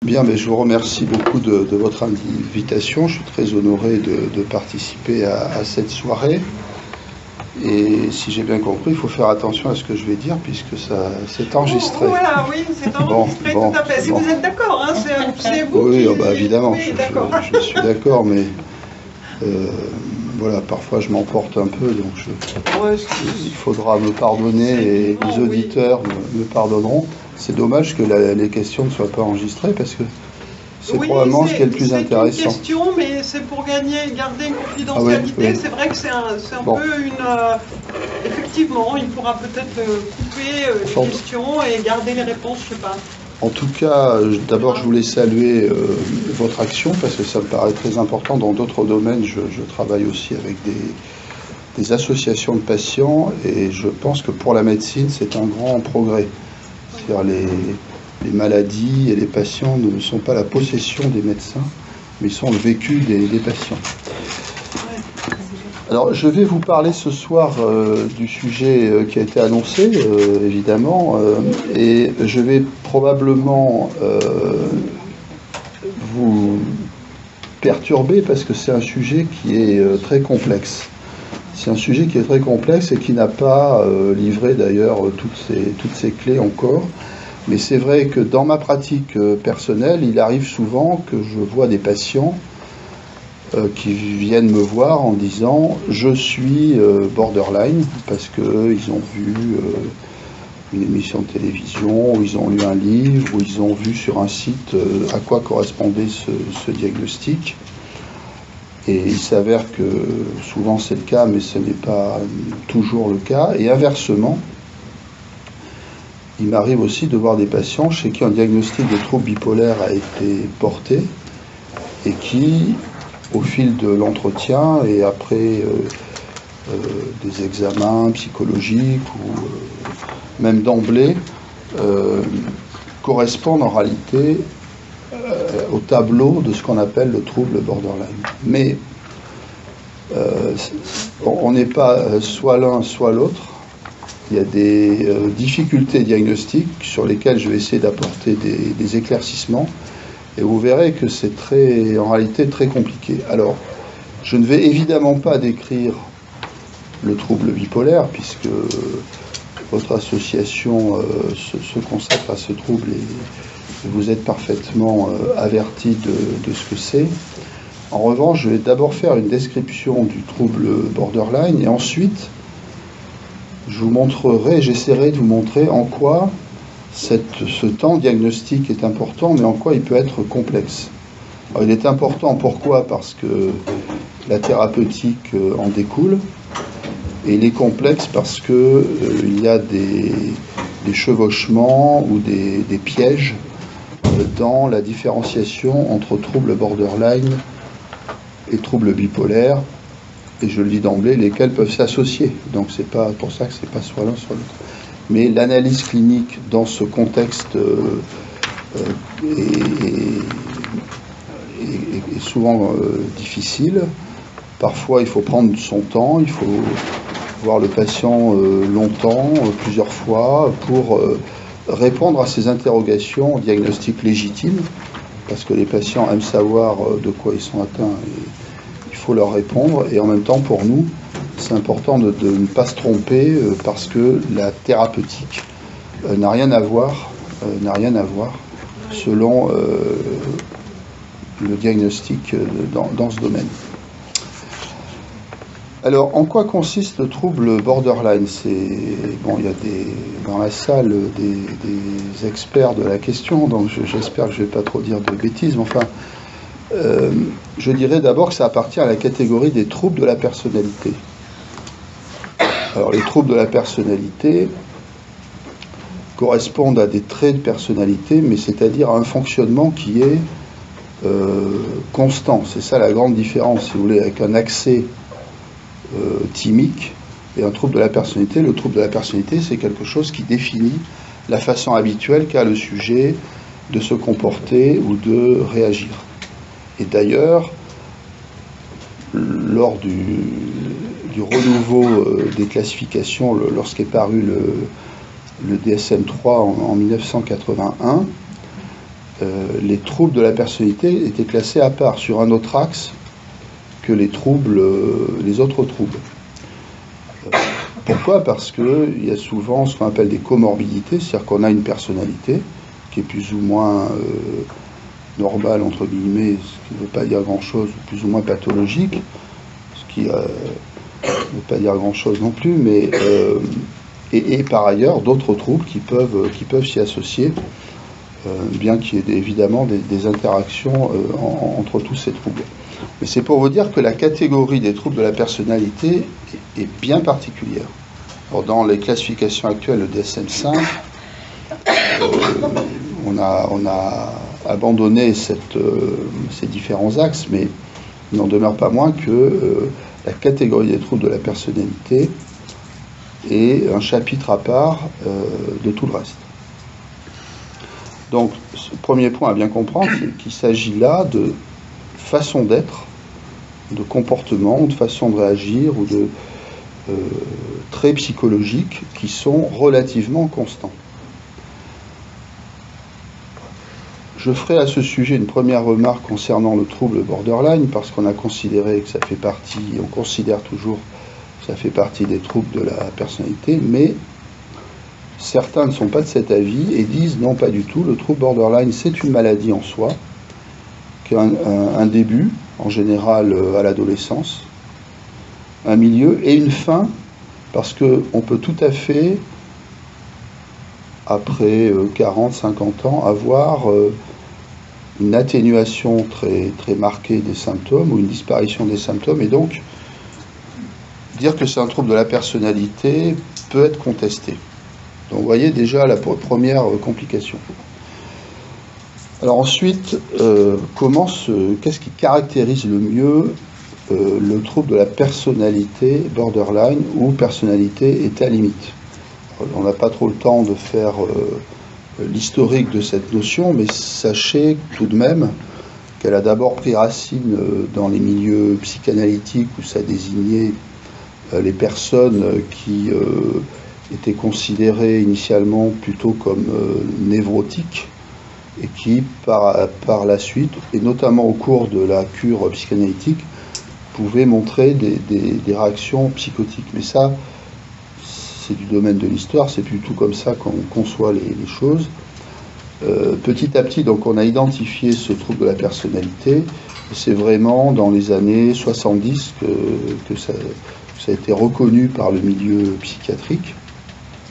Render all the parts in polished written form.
Bien, mais je vous remercie beaucoup de votre invitation. Je suis très honoré de participer à cette soirée. Et si j'ai bien compris, il faut faire attention à ce que je vais dire puisque ça c'est enregistré. Oh, voilà, oui, c'est enregistré, tout à fait. Si vous êtes d'accord, hein, c'est vous oui, qui... bah, évidemment, oui, je suis d'accord, mais voilà, parfois je m'emporte un peu, donc il faudra me pardonner et les auditeurs me pardonneront. C'est dommage que les questions ne soient pas enregistrées parce que c'est probablement ce qui est le plus intéressant. C'est une question, mais c'est pour garder une confidentialité. Ah oui. C'est vrai que c'est un peu une... effectivement, il faudra peut-être couper les questions et garder les réponses, je sais pas. En tout cas, d'abord, je voulais saluer votre action parce que ça me paraît très important. Dans d'autres domaines, je travaille aussi avec des associations de patients et je pense que pour la médecine, c'est un grand progrès. C'est-à-dire les maladies et les patients ne sont pas la possession des médecins, mais sont le vécu des patients. Alors, je vais vous parler ce soir du sujet qui a été annoncé, évidemment, et je vais probablement vous perturber parce que c'est un sujet qui est très complexe. C'est un sujet qui est très complexe et qui n'a pas livré d'ailleurs toutes ses clés encore. Mais c'est vrai que dans ma pratique personnelle, il arrive souvent que je vois des patients qui viennent me voir en disant « je suis borderline » parce qu'ils ont vu une émission de télévision, ou ils ont lu un livre, ou ils ont vu sur un site à quoi correspondait ce diagnostic. Et il s'avère que souvent c'est le cas, mais ce n'est pas toujours le cas. Et inversement, il m'arrive aussi de voir des patients chez qui un diagnostic de trouble bipolaire a été porté et qui, au fil de l'entretien et après des examens psychologiques ou même d'emblée, correspondent en réalité au tableau de ce qu'on appelle le trouble borderline. Mais on n'est pas soit l'un soit l'autre. Il y a des difficultés diagnostiques sur lesquelles je vais essayer d'apporter des éclaircissements. Et vous verrez que c'est en réalité très compliqué. Alors, je ne vais évidemment pas décrire le trouble bipolaire, puisque votre association se consacre à ce trouble et vous êtes parfaitement averti de ce que c'est. En revanche, je vais d'abord faire une description du trouble borderline et ensuite, j'essaierai de vous montrer en quoi ce temps diagnostique est important, mais en quoi il peut être complexe. Alors, il est important, pourquoi? Parce que la thérapeutique en découle, et il est complexe parce que il y a des chevauchements ou des pièges dans la différenciation entre trouble borderline et trouble bipolaire, et je le dis d'emblée, lesquels peuvent s'associer. Donc c'est pas pour ça que c'est pas soit l'un soit l'autre. Mais l'analyse clinique dans ce contexte est souvent difficile. Parfois, il faut prendre son temps, il faut voir le patient longtemps, plusieurs fois, pour répondre à ces interrogations diagnostiques légitimes, parce que les patients aiment savoir de quoi ils sont atteints et il faut leur répondre. Et en même temps, pour nous, c'est important de ne pas se tromper parce que la thérapeutique n'a rien à voir selon le diagnostic dans ce domaine. Alors, en quoi consiste le trouble borderline? Bon, il y a dans la salle des experts de la question, donc j'espère que je ne vais pas trop dire de bêtises, mais enfin, je dirais d'abord que ça appartient à la catégorie des troubles de la personnalité. Alors, les troubles de la personnalité correspondent à des traits de personnalité, mais c'est-à-dire à un fonctionnement qui est constant. C'est ça la grande différence, si vous voulez, avec un accès thymique et un trouble de la personnalité. Le trouble de la personnalité, c'est quelque chose qui définit la façon habituelle qu'a le sujet de se comporter ou de réagir. Et d'ailleurs, lors du renouveau des classifications, lorsqu'est paru le DSM-3 en 1981, les troubles de la personnalité étaient classés à part, sur un autre axe que les autres troubles. Pourquoi? Parce qu'il y a souvent ce qu'on appelle des comorbidités, c'est-à-dire qu'on a une personnalité qui est plus ou moins normale, entre guillemets, ce qui ne veut pas dire grand-chose, plus ou moins pathologique, ce qui ne veut pas dire grand-chose non plus, mais et par ailleurs d'autres troubles qui peuvent s'y associer, bien qu'il y ait évidemment des interactions entre tous ces troubles. Mais c'est pour vous dire que la catégorie des troubles de la personnalité est bien particulière. Alors, dans les classifications actuelles, le DSM-5, on a abandonné ces différents axes, mais il n'en demeure pas moins que la catégorie des troubles de la personnalité est un chapitre à part de tout le reste. Donc, ce premier point à bien comprendre, c'est qu'il s'agit là de façon d'être, de comportement, de façon de réagir ou de traits psychologiques qui sont relativement constants. Je ferai à ce sujet une première remarque concernant le trouble borderline, parce qu'on a considéré que ça fait partie, on considère toujours que ça fait partie des troubles de la personnalité, mais certains ne sont pas de cet avis et disent non, pas du tout, le trouble borderline c'est une maladie en soi, qui a un début, en général à l'adolescence, un milieu et une fin, parce qu'on peut tout à fait, après 40, 50 ans, avoir une atténuation très, très marquée des symptômes ou une disparition des symptômes, et donc dire que c'est un trouble de la personnalité peut être contesté. Donc vous voyez déjà la première complication. Alors ensuite, qu'est-ce qui caractérise le mieux le trouble de la personnalité borderline ou personnalité état limite? On n'a pas trop le temps de faire l'historique de cette notion, mais sachez tout de même qu'elle a d'abord pris racine dans les milieux psychanalytiques où ça désignait les personnes qui étaient considérées initialement plutôt comme névrotiques et qui, par la suite, et notamment au cours de la cure psychanalytique, pouvaient montrer des réactions psychotiques. Mais ça, c'est du domaine de l'histoire, c'est plutôt comme ça qu'on conçoit les choses. Petit à petit, donc, on a identifié ce trouble de la personnalité. C'est vraiment dans les années 70 que ça a été reconnu par le milieu psychiatrique.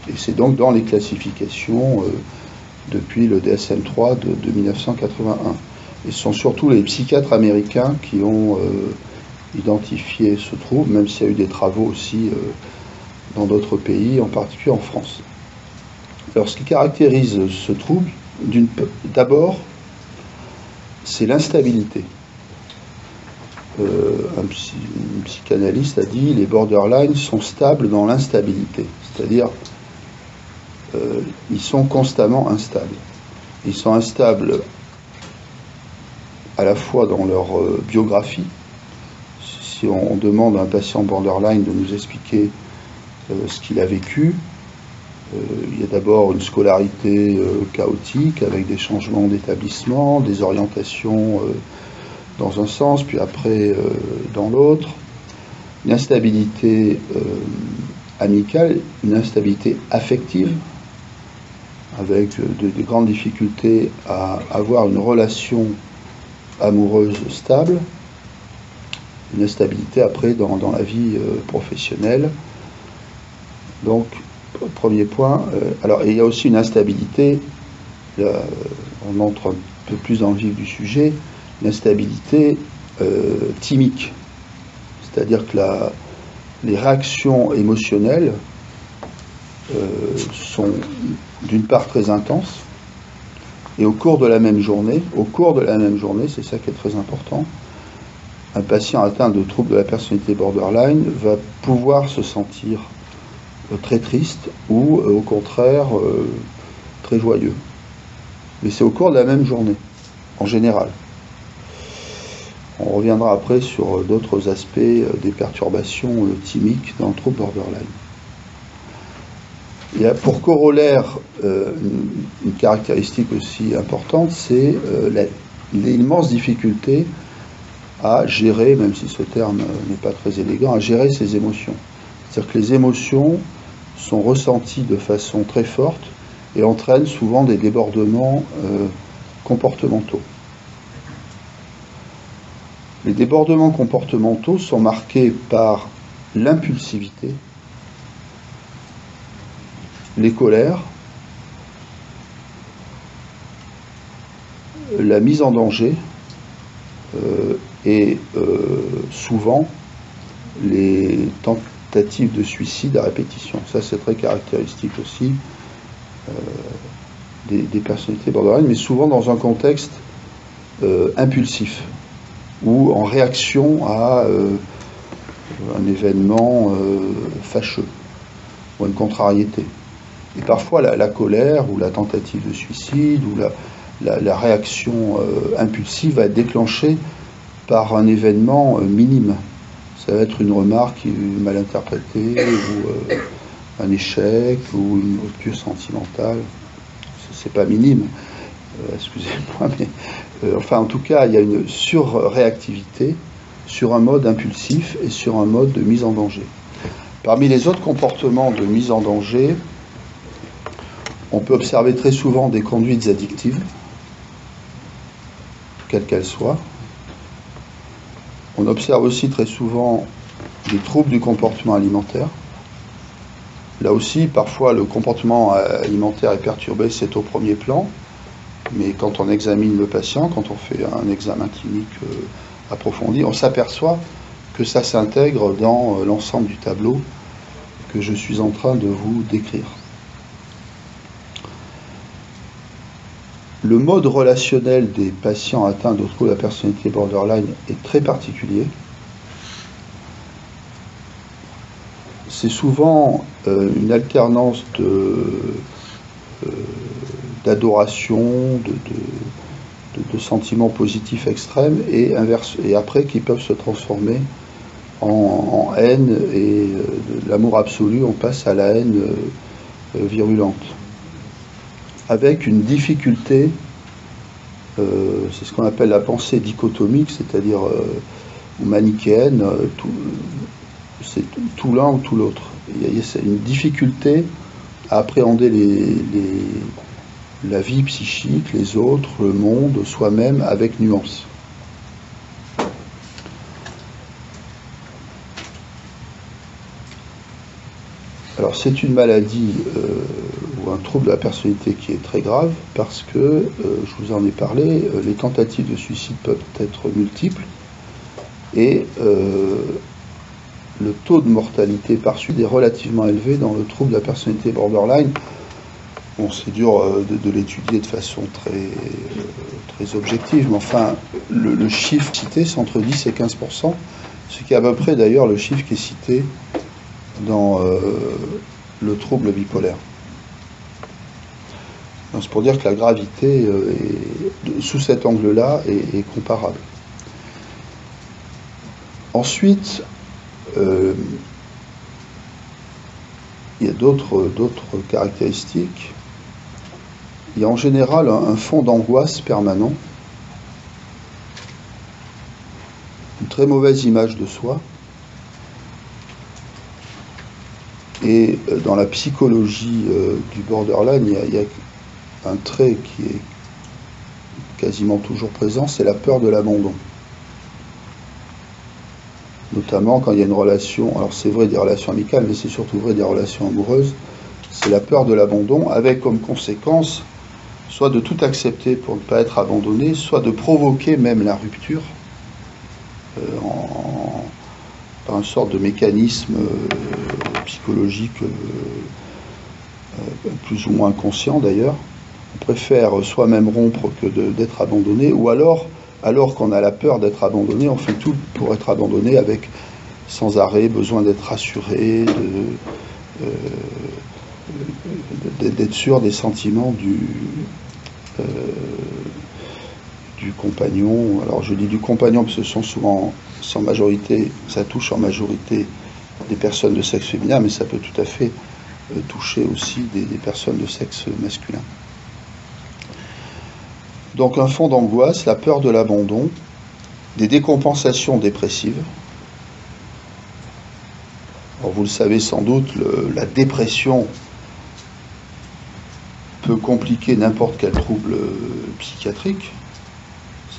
Et c'est donc dans les classifications depuis le DSM-3 de 1981. Et ce sont surtout les psychiatres américains qui ont identifié ce trouble, même s'il y a eu des travaux aussi dans d'autres pays, en particulier en France. Alors ce qui caractérise ce trouble, d'abord, c'est l'instabilité. Un psychanalyste a dit les borderline sont stables dans l'instabilité, c'est-à-dire ils sont constamment instables. Ils sont instables à la fois dans leur biographie. Si on demande à un patient borderline de nous expliquer ce qu'il a vécu, il y a d'abord une scolarité chaotique avec des changements d'établissement, des orientations dans un sens, puis après dans l'autre, une instabilité amicale, une instabilité affective, avec de grandes difficultés à avoir une relation amoureuse stable, une instabilité après dans la vie professionnelle. Donc, premier point. Alors, il y a aussi une instabilité, là, on entre un peu plus dans le vif du sujet, une instabilité thymique. C'est-à-dire que les réactions émotionnelles sont d'une part très intenses, et au cours de la même journée, c'est ça qui est très important, un patient atteint de troubles de la personnalité borderline va pouvoir se sentir très triste ou au contraire très joyeux. Mais c'est au cours de la même journée, en général. On reviendra après sur d'autres aspects des perturbations thymiques dans le trouble borderline. Il y a pour corollaire une caractéristique aussi importante, c'est l'immense difficulté à gérer, même si ce terme n'est pas très élégant, à gérer ses émotions. C'est-à-dire que les émotions sont ressenties de façon très forte et entraînent souvent des débordements comportementaux. Les débordements comportementaux sont marqués par l'impulsivité, les colères, la mise en danger et souvent les tentatives de suicide à répétition. Ça, c'est très caractéristique aussi des personnalités borderline, mais souvent dans un contexte impulsif ou en réaction à un événement fâcheux ou une contrariété. Et parfois la colère ou la tentative de suicide ou la réaction impulsive va être déclenchée par un événement minime. Ça va être une remarque mal interprétée ou un échec ou une rupture sentimentale. C'est pas minime, excusez-moi, mais enfin en tout cas il y a une surréactivité sur un mode impulsif et sur un mode de mise en danger. Parmi les autres comportements de mise en danger, on peut observer très souvent des conduites addictives, quelles qu'elles soient. On observe aussi très souvent des troubles du comportement alimentaire. Là aussi, parfois, le comportement alimentaire est perturbé, c'est au premier plan, mais quand on examine le patient, quand on fait un examen clinique approfondi, on s'aperçoit que ça s'intègre dans l'ensemble du tableau que je suis en train de vous décrire. Le mode relationnel des patients atteints de troubles de la personnalité borderline est très particulier. C'est souvent une alternance d'adoration, de sentiments positifs extrêmes et après qui peuvent se transformer en haine et de l'amour absolu, on passe à la haine virulente. Avec une difficulté, c'est ce qu'on appelle la pensée dichotomique, c'est-à-dire ou manichéenne, c'est tout l'un ou tout l'autre. Il y a une difficulté à appréhender la vie psychique, les autres, le monde, soi-même, avec nuance. Alors c'est une maladie ou un trouble de la personnalité qui est très grave parce que, je vous en ai parlé, les tentatives de suicide peuvent être multiples et le taux de mortalité par suicide est relativement élevé dans le trouble de la personnalité borderline. Bon, c'est dur de l'étudier de façon très objective, mais enfin, le chiffre cité, c'est entre 10 et 15%, ce qui est à peu près d'ailleurs le chiffre qui est cité dans le trouble bipolaire. C'est pour dire que la gravité, sous cet angle-là, est comparable. Ensuite, il y a d'autres caractéristiques. Il y a en général un fond d'angoisse permanent, une très mauvaise image de soi, et dans la psychologie du borderline, il y a un trait qui est quasiment toujours présent, c'est la peur de l'abandon. Notamment quand il y a une relation, alors c'est vrai des relations amicales, mais c'est surtout vrai des relations amoureuses, c'est la peur de l'abandon, avec comme conséquence soit de tout accepter pour ne pas être abandonné, soit de provoquer même la rupture par une sorte de mécanisme psychologique plus ou moins conscient d'ailleurs. On préfère soi-même rompre que d'être abandonné, ou alors qu'on a la peur d'être abandonné, on fait tout pour être abandonné avec sans arrêt besoin d'être rassuré, d'être sûr des sentiments du compagnon. Alors je dis du compagnon parce que ce sont souvent, ça touche en majorité des personnes de sexe féminin, mais ça peut tout à fait toucher aussi des personnes de sexe masculin. Donc un fond d'angoisse, la peur de l'abandon, des décompensations dépressives. Alors vous le savez sans doute, la dépression peut compliquer n'importe quel trouble psychiatrique.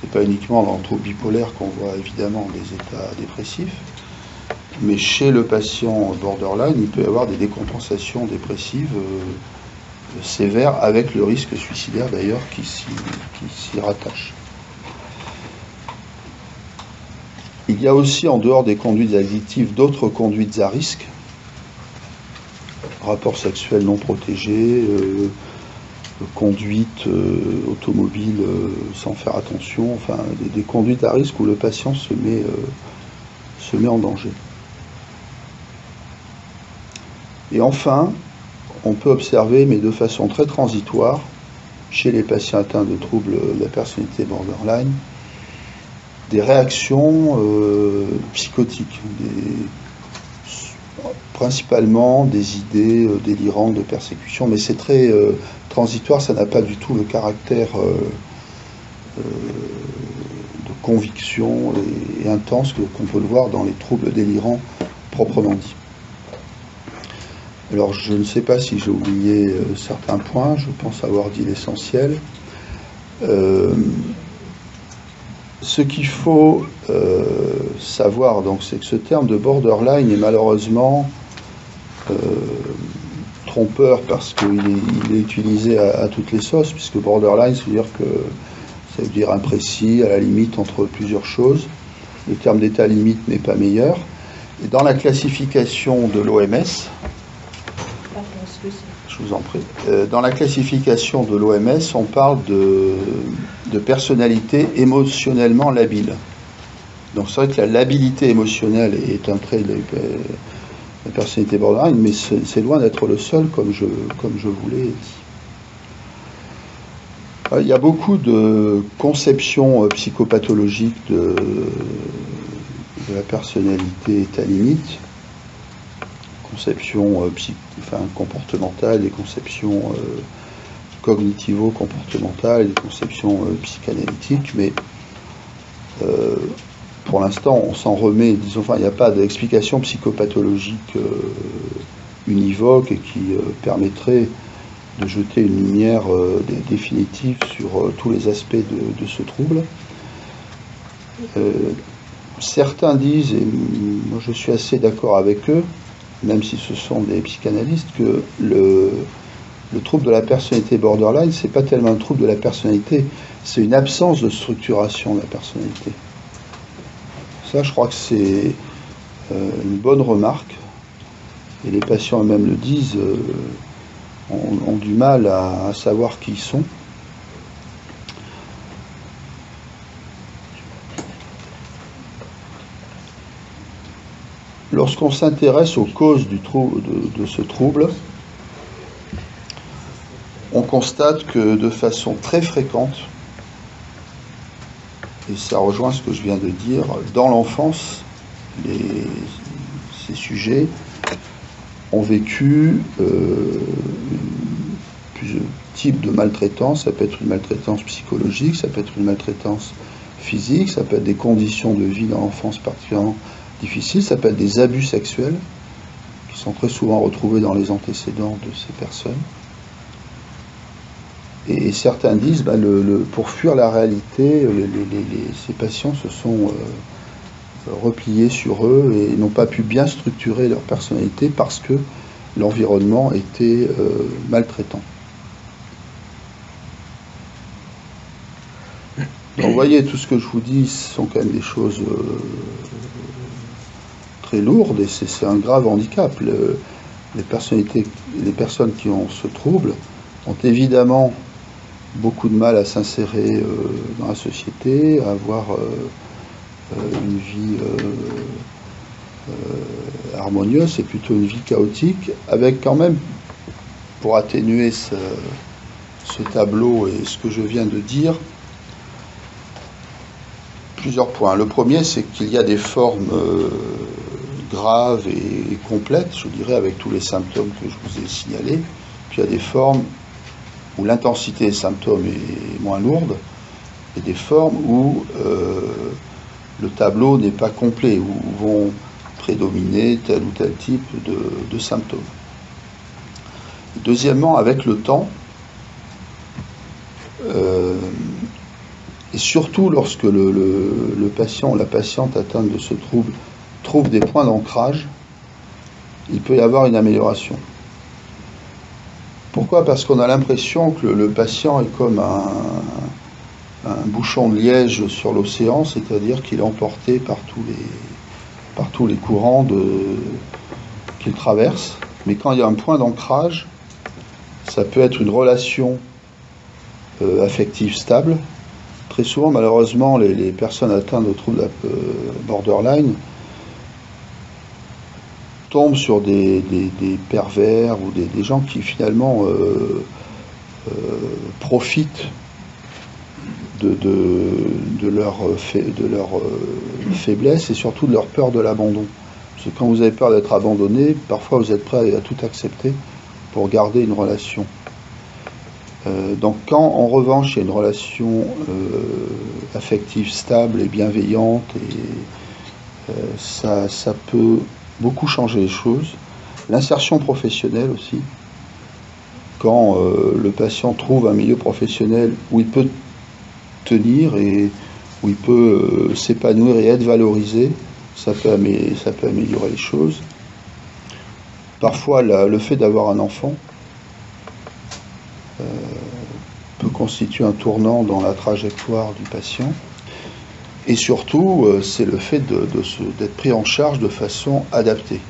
C'est pas uniquement dans le trouble bipolaire qu'on voit évidemment des états dépressifs, mais chez le patient borderline, il peut y avoir des décompensations dépressives sévères, avec le risque suicidaire d'ailleurs qui s'y rattache. Il y a aussi, en dehors des conduites addictives, d'autres conduites à risque, rapports sexuels non protégés, conduite automobile sans faire attention, enfin des conduites à risque où le patient se met en danger. Et enfin, on peut observer, mais de façon très transitoire, chez les patients atteints de troubles de la personnalité borderline, des réactions psychotiques, principalement des idées délirantes de persécution, mais c'est très transitoire, ça n'a pas du tout le caractère de conviction et intense qu'on peut le voir dans les troubles délirants proprement dit. Alors je ne sais pas si j'ai oublié certains points, je pense avoir dit l'essentiel. Ce qu'il faut savoir, donc, c'est que ce terme de borderline est malheureusement trompeur parce qu'il est utilisé à toutes les sauces, puisque borderline, ça veut dire imprécis, à la limite entre plusieurs choses. Le terme d'état limite n'est pas meilleur. Et dans la classification de l'OMS, je vous en prie, dans la classification de l'OMS, on parle de personnalité émotionnellement labile. Donc c'est vrai que la labilité émotionnelle est un trait de la personnalité borderline, mais c'est loin d'être le seul, comme je vous l'ai dit. Il y a beaucoup de conceptions psychopathologiques de la personnalité état limite, conceptions comportementales, des conceptions cognitivo-comportementales, des conceptions psychanalytiques, mais pour l'instant on s'en remet, disons, il n'y a pas d'explication psychopathologique univoque et qui permettrait de jeter une lumière définitive sur tous les aspects de ce trouble. Certains disent, et moi je suis assez d'accord avec eux, même si ce sont des psychanalystes, que le trouble de la personnalité borderline, c'est pas tellement un trouble de la personnalité, c'est une absence de structuration de la personnalité. Ça, je crois que c'est une bonne remarque, et les patients eux-mêmes le disent, ont du mal à savoir qui ils sont. Lorsqu'on s'intéresse aux causes de ce trouble, on constate que de façon très fréquente, et ça rejoint ce que je viens de dire, dans l'enfance, ces sujets ont vécu plusieurs types de maltraitance. Ça peut être une maltraitance psychologique, ça peut être une maltraitance physique, ça peut être des conditions de vie dans l'enfance particulièrement difficiles, ça peut être des abus sexuels qui sont très souvent retrouvés dans les antécédents de ces personnes. Et certains disent, pour fuir la réalité, ces patients se sont repliés sur eux et n'ont pas pu bien structurer leur personnalité parce que l'environnement était maltraitant. Donc vous voyez, tout ce que je vous dis sont quand même des choses très lourdes et c'est un grave handicap. Les personnes qui ont ce trouble ont évidemment beaucoup de mal à s'insérer dans la société, à avoir une vie harmonieuse, c'est plutôt une vie chaotique, avec quand même, pour atténuer ce tableau et ce que je viens de dire, plusieurs points. Le premier, c'est qu'il y a des formes grave et complète, je dirais, avec tous les symptômes que je vous ai signalés. Puis il y a des formes où l'intensité des symptômes est moins lourde, et des formes où le tableau n'est pas complet, où vont prédominer tel ou tel type de symptômes. Deuxièmement, avec le temps, et surtout lorsque le patient ou la patiente atteinte de ce trouble trouve des points d'ancrage, il peut y avoir une amélioration. Pourquoi? Parce qu'on a l'impression que le patient est comme un bouchon de liège sur l'océan, c'est-à-dire qu'il est emporté par tous les courants qu'il traverse. Mais quand il y a un point d'ancrage, ça peut être une relation affective stable. Très souvent, malheureusement, les personnes atteintes de troubles borderline tombent sur des pervers ou des gens qui finalement profitent de leur faiblesse et surtout de leur peur de l'abandon. Parce que quand vous avez peur d'être abandonné, parfois vous êtes prêt à tout accepter pour garder une relation. Donc quand en revanche il y a une relation affective stable et bienveillante, et ça peut beaucoup changer les choses. L'insertion professionnelle aussi, quand le patient trouve un milieu professionnel où il peut tenir et où il peut s'épanouir et être valorisé, ça peut améliorer les choses. Parfois le fait d'avoir un enfant peut constituer un tournant dans la trajectoire du patient. Et surtout, c'est le fait d'être pris en charge de façon adaptée.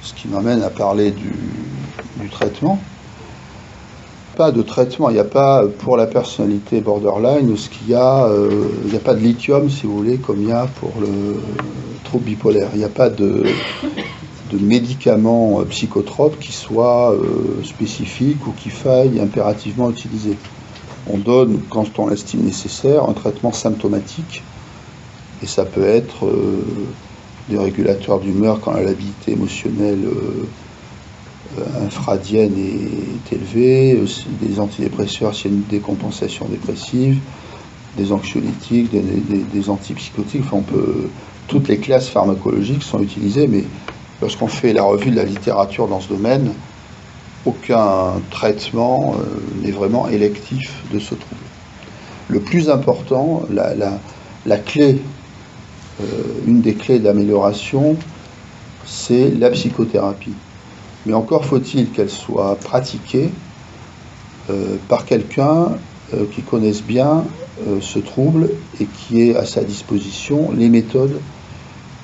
Ce qui m'amène à parler du traitement. Pas de traitement, il n'y a pas, pour la personnalité borderline, il n'y a pas de lithium, si vous voulez, comme il y a pour le trouble bipolaire. Il n'y a pas de médicaments psychotropes qui soient spécifiques ou qu'il faille impérativement utiliser. On donne, quand on l'estime nécessaire, un traitement symptomatique. Et ça peut être des régulateurs d'humeur quand la labilité émotionnelle infradienne est élevée, des antidépresseurs s'il y a une décompensation dépressive, des anxiolytiques, des antipsychotiques. Enfin, toutes les classes pharmacologiques sont utilisées, mais lorsqu'on fait la revue de la littérature dans ce domaine, aucun traitement n'est vraiment électif de ce trouble. Le plus important, la clé, une des clés d'amélioration, c'est la psychothérapie. Mais encore faut-il qu'elle soit pratiquée par quelqu'un qui connaisse bien ce trouble et qui ait à sa disposition les méthodes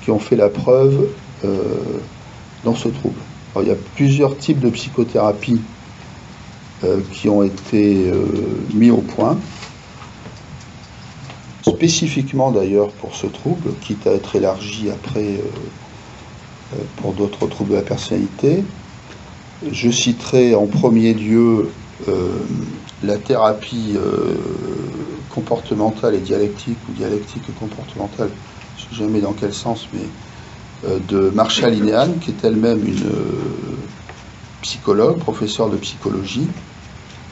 qui ont fait la preuve dans ce trouble. Alors, il y a plusieurs types de psychothérapie qui ont été mis au point, spécifiquement d'ailleurs pour ce trouble, quitte à être élargi après pour d'autres troubles de la personnalité. Je citerai en premier lieu la thérapie comportementale et dialectique, ou dialectique et comportementale, je ne sais jamais dans quel sens, mais de Marsha Linehan, qui est elle-même une psychologue, professeure de psychologie.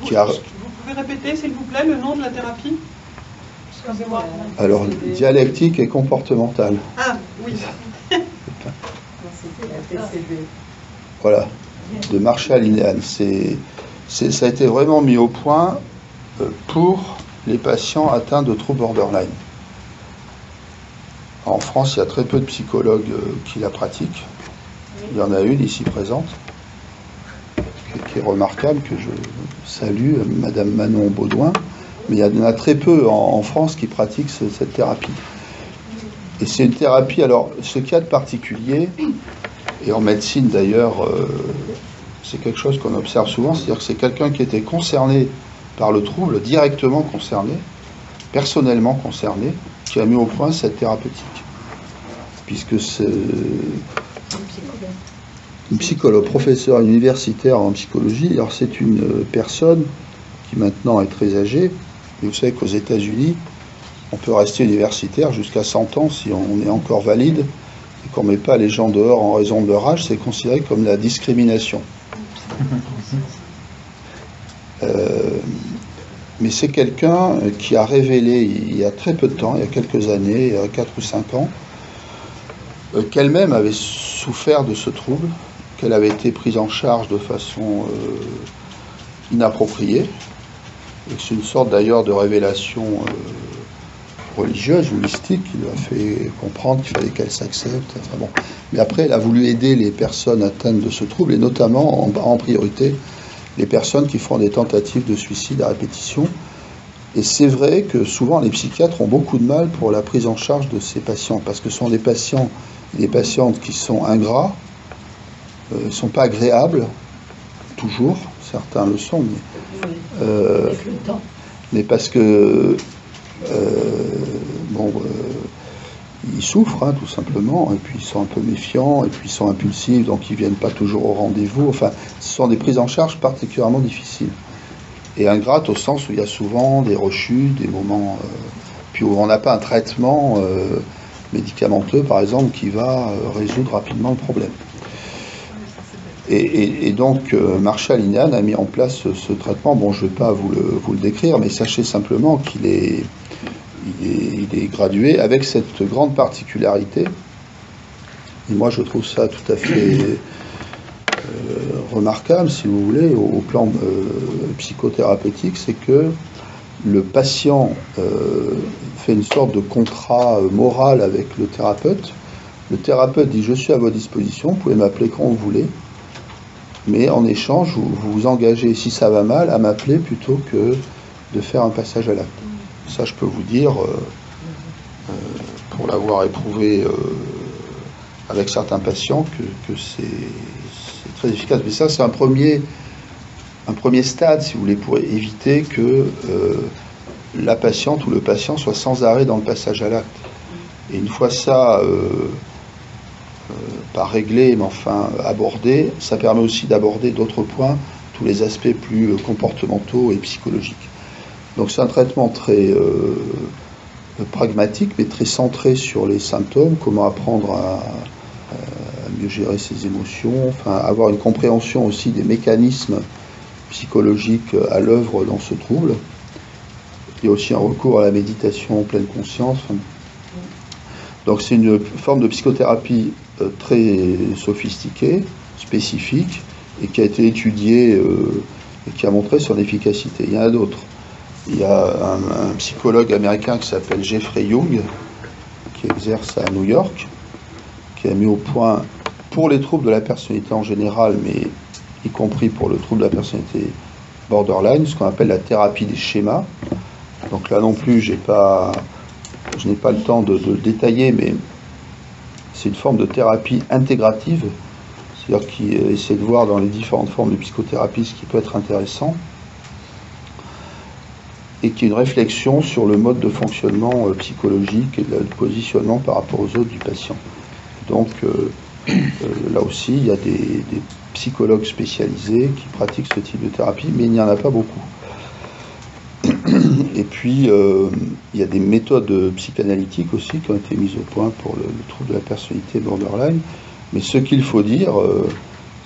Vous pouvez répéter, s'il vous plaît, le nom de la thérapie? Excusez-moi. Alors, dialectique et comportementale. Ah, oui. C'était la TCD. Voilà, de Marsha Linehan. Ça a été vraiment mis au point pour les patients atteints de troubles borderline. En France, il y a très peu de psychologues qui la pratiquent. Il y en a une ici présente, qui est remarquable, que je salue, Madame Manon Baudouin. Mais il y en a très peu en France qui pratiquent cette thérapie. Et c'est une thérapie, alors, ce qu'il y a de particulier, et en médecine d'ailleurs, c'est quelque chose qu'on observe souvent, c'est-à-dire que c'est quelqu'un qui était concerné par le trouble, directement concerné, personnellement concerné, qui a mis au point cette thérapeutique. Puisque c'est une psychologue, professeure universitaire en psychologie. Alors c'est une personne qui maintenant est très âgée, mais vous savez qu'aux États-Unis, on peut rester universitaire jusqu'à 100 ans si on est encore valide. Et qu'on ne met pas les gens dehors en raison de leur âge, c'est considéré comme la discrimination. Mais c'est quelqu'un qui a révélé il y a très peu de temps, il y a quelques années, 4 ou 5 ans, qu'elle-même avait souffert de ce trouble, qu'elle avait été prise en charge de façon inappropriée, et que c'est une sorte d'ailleurs de révélation religieuse ou mystique qui lui a fait comprendre qu'il fallait qu'elle s'accepte. Enfin bon. Mais après, elle a voulu aider les personnes atteintes de ce trouble, et notamment, en priorité, les personnes qui font des tentatives de suicide à répétition. Et c'est vrai que souvent les psychiatres ont beaucoup de mal pour la prise en charge de ces patients, parce que ce sont des patients et des patientes qui sont ingrats, ne sont pas agréables, toujours, certains le sont, mais parce que ils souffrent, hein, tout simplement, et puis ils sont un peu méfiants, et puis ils sont impulsifs, donc ils ne viennent pas toujours au rendez-vous. Enfin, ce sont des prises en charge particulièrement difficiles. Et ingrates au sens où il y a souvent des rechutes, des moments, puis où on n'a pas un traitement médicamenteux, par exemple, qui va résoudre rapidement le problème. Et donc, Marshall Linehan a mis en place ce traitement. Bon, je ne vais pas vous le décrire, mais sachez simplement qu'il est gradué avec cette grande particularité. Et moi, je trouve ça tout à fait remarquable, si vous voulez, au plan psychothérapeutique, c'est que le patient fait une sorte de contrat moral avec le thérapeute. Le thérapeute dit « Je suis à votre disposition, vous pouvez m'appeler quand vous voulez ». Mais en échange, vous vous engagez, si ça va mal, à m'appeler plutôt que de faire un passage à l'acte. Ça, je peux vous dire, pour l'avoir éprouvé avec certains patients, que c'est très efficace. Mais ça, c'est un premier stade, si vous voulez, pour éviter que la patiente ou le patient soit sans arrêt dans le passage à l'acte. Et une fois ça... pas réglé, mais enfin abordé, ça permet aussi d'aborder d'autres points, tous les aspects plus comportementaux et psychologiques. Donc c'est un traitement très pragmatique, mais très centré sur les symptômes, comment apprendre à mieux gérer ses émotions, enfin avoir une compréhension aussi des mécanismes psychologiques à l'œuvre dans ce trouble. Il y a aussi un recours à la méditation en pleine conscience. Donc c'est une forme de psychothérapie très sophistiquée, spécifique, et qui a été étudiée et qui a montré son efficacité. Il y en a d'autres. Il y a un psychologue américain qui s'appelle Jeffrey Young, qui exerce à New York, qui a mis au point, pour les troubles de la personnalité en général, mais y compris pour le trouble de la personnalité borderline, ce qu'on appelle la thérapie des schémas. Donc là non plus, je n'ai pas le temps de le détailler, mais c'est une forme de thérapie intégrative, c'est-à-dire qui essaie de voir dans les différentes formes de psychothérapie ce qui peut être intéressant, et qui est une réflexion sur le mode de fonctionnement psychologique et le positionnement par rapport aux autres du patient. Donc là aussi, il y a des psychologues spécialisés qui pratiquent ce type de thérapie, mais il n'y en a pas beaucoup. Et puis, il y a des méthodes psychanalytiques aussi qui ont été mises au point pour le trouble de la personnalité borderline. Mais ce qu'il faut dire,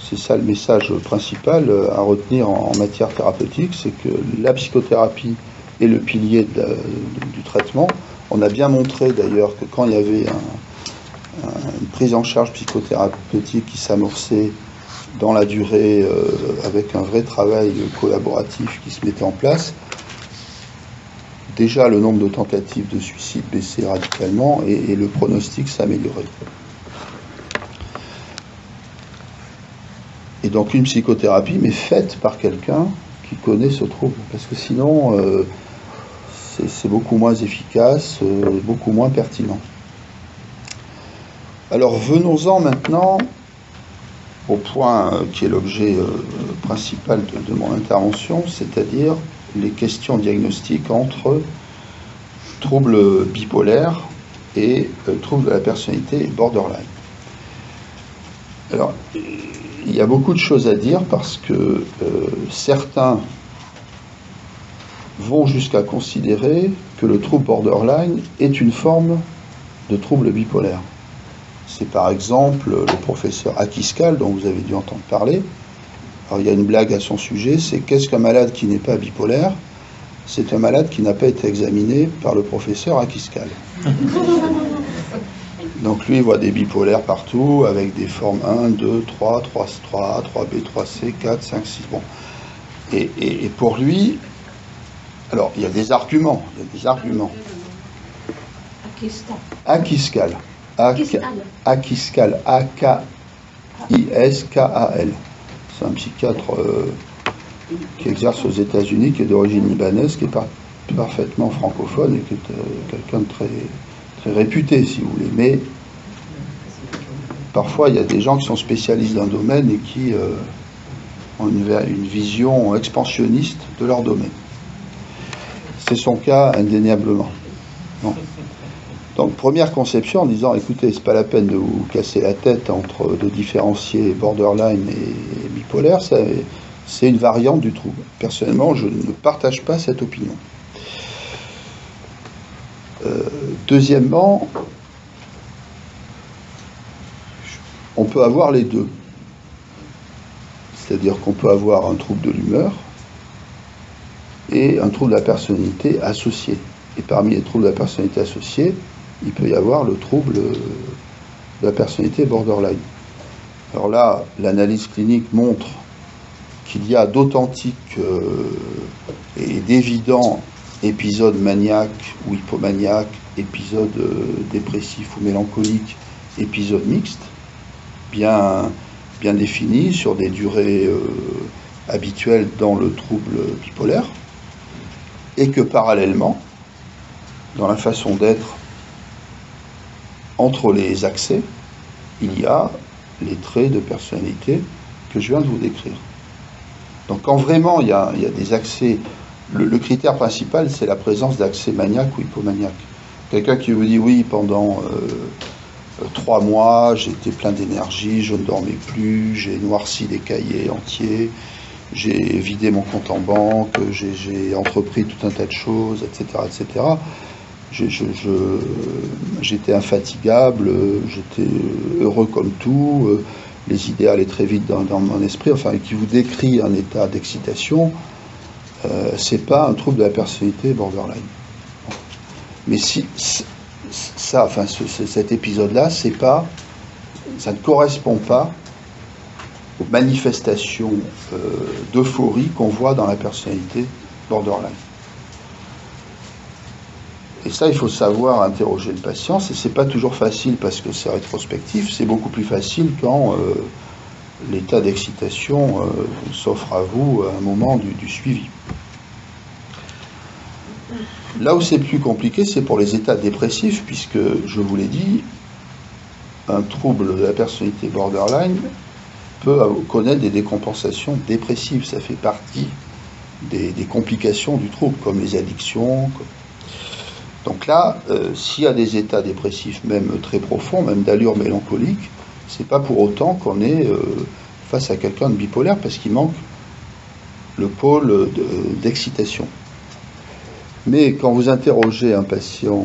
c'est ça le message principal à retenir en matière thérapeutique, c'est que la psychothérapie est le pilier du traitement. On a bien montré d'ailleurs que quand il y avait une prise en charge psychothérapeutique qui s'amorçait dans la durée avec un vrai travail collaboratif qui se mettait en place, déjà le nombre de tentatives de suicide baissait radicalement et le pronostic s'améliorait. Et donc une psychothérapie, mais faite par quelqu'un qui connaît ce trouble, parce que sinon c'est beaucoup moins efficace, beaucoup moins pertinent. Alors venons-en maintenant au point qui est l'objet principal de mon intervention, c'est-à-dire les questions diagnostiques entre troubles bipolaires et troubles de la personnalité borderline. Alors, il y a beaucoup de choses à dire parce que certains vont jusqu'à considérer que le trouble borderline est une forme de trouble bipolaire. c'est par exemple le professeur Akiskal, dont vous avez dû entendre parler. Alors il y a une blague à son sujet, c'est qu'est-ce qu'un malade qui n'est pas bipolaire? C'est un malade qui n'a pas été examiné par le professeur Akiskal. Donc lui, il voit des bipolaires partout, avec des formes 1, 2, 3, 3A, 3B, 3C, 4, 5, 6. Bon. Et pour lui, alors il y a des arguments. Akiskal. Akiskal. A-K-I-S-K-A-L. C'est un psychiatre qui exerce aux États-Unis, qui est d'origine libanaise, qui est parfaitement francophone et qui est quelqu'un de très réputé, si vous voulez. Mais parfois, il y a des gens qui sont spécialistes d'un domaine et qui ont une vision expansionniste de leur domaine. C'est son cas indéniablement. Bon. Donc, première conception en disant, écoutez, c'est pas la peine de vous casser la tête de différencier borderline et bipolaire, c'est une variante du trouble. Personnellement, je ne partage pas cette opinion. Deuxièmement, on peut avoir les deux. C'est-à-dire qu'on peut avoir un trouble de l'humeur et un trouble de la personnalité associé. Et parmi les troubles de la personnalité associée, il peut y avoir le trouble de la personnalité borderline. Alors là, l'analyse clinique montre qu'il y a d'authentiques et d'évidents épisodes maniaques ou hypomaniaques, épisodes dépressifs ou mélancoliques, épisodes mixtes, bien définis sur des durées habituelles dans le trouble bipolaire, et que parallèlement, dans la façon d'être entre les accès, il y a les traits de personnalité que je viens de vous décrire. Donc quand vraiment il y a des accès, le critère principal, c'est la présence d'accès maniaques ou hypomaniaques. Quelqu'un qui vous dit oui, pendant 3 mois, j'étais plein d'énergie, je ne dormais plus, j'ai noirci des cahiers entiers, j'ai vidé mon compte en banque, j'ai entrepris tout un tas de choses, etc., etc. J'étais infatigable, j'étais heureux comme tout, les idées allaient très vite dans mon esprit, enfin, qui vous décrit un état d'excitation, c'est pas un trouble de la personnalité borderline. Mais si ça, enfin, cet épisode-là, ça ne correspond pas aux manifestations d'euphorie qu'on voit dans la personnalité borderline. Et ça, il faut savoir interroger le patient. C'est pas toujours facile parce que c'est rétrospectif. C'est beaucoup plus facile quand l'état d'excitation s'offre à vous à un moment du suivi. Là où c'est plus compliqué, c'est pour les états dépressifs, puisque, je vous l'ai dit, un trouble de la personnalité borderline peut connaître des décompensations dépressives. Ça fait partie des complications du trouble, comme les addictions. Donc là, s'il y a des états dépressifs, même très profonds, même d'allure mélancolique, c'est pas pour autant qu'on est face à quelqu'un de bipolaire, parce qu'il manque le pôle d'excitation. Mais quand vous interrogez un patient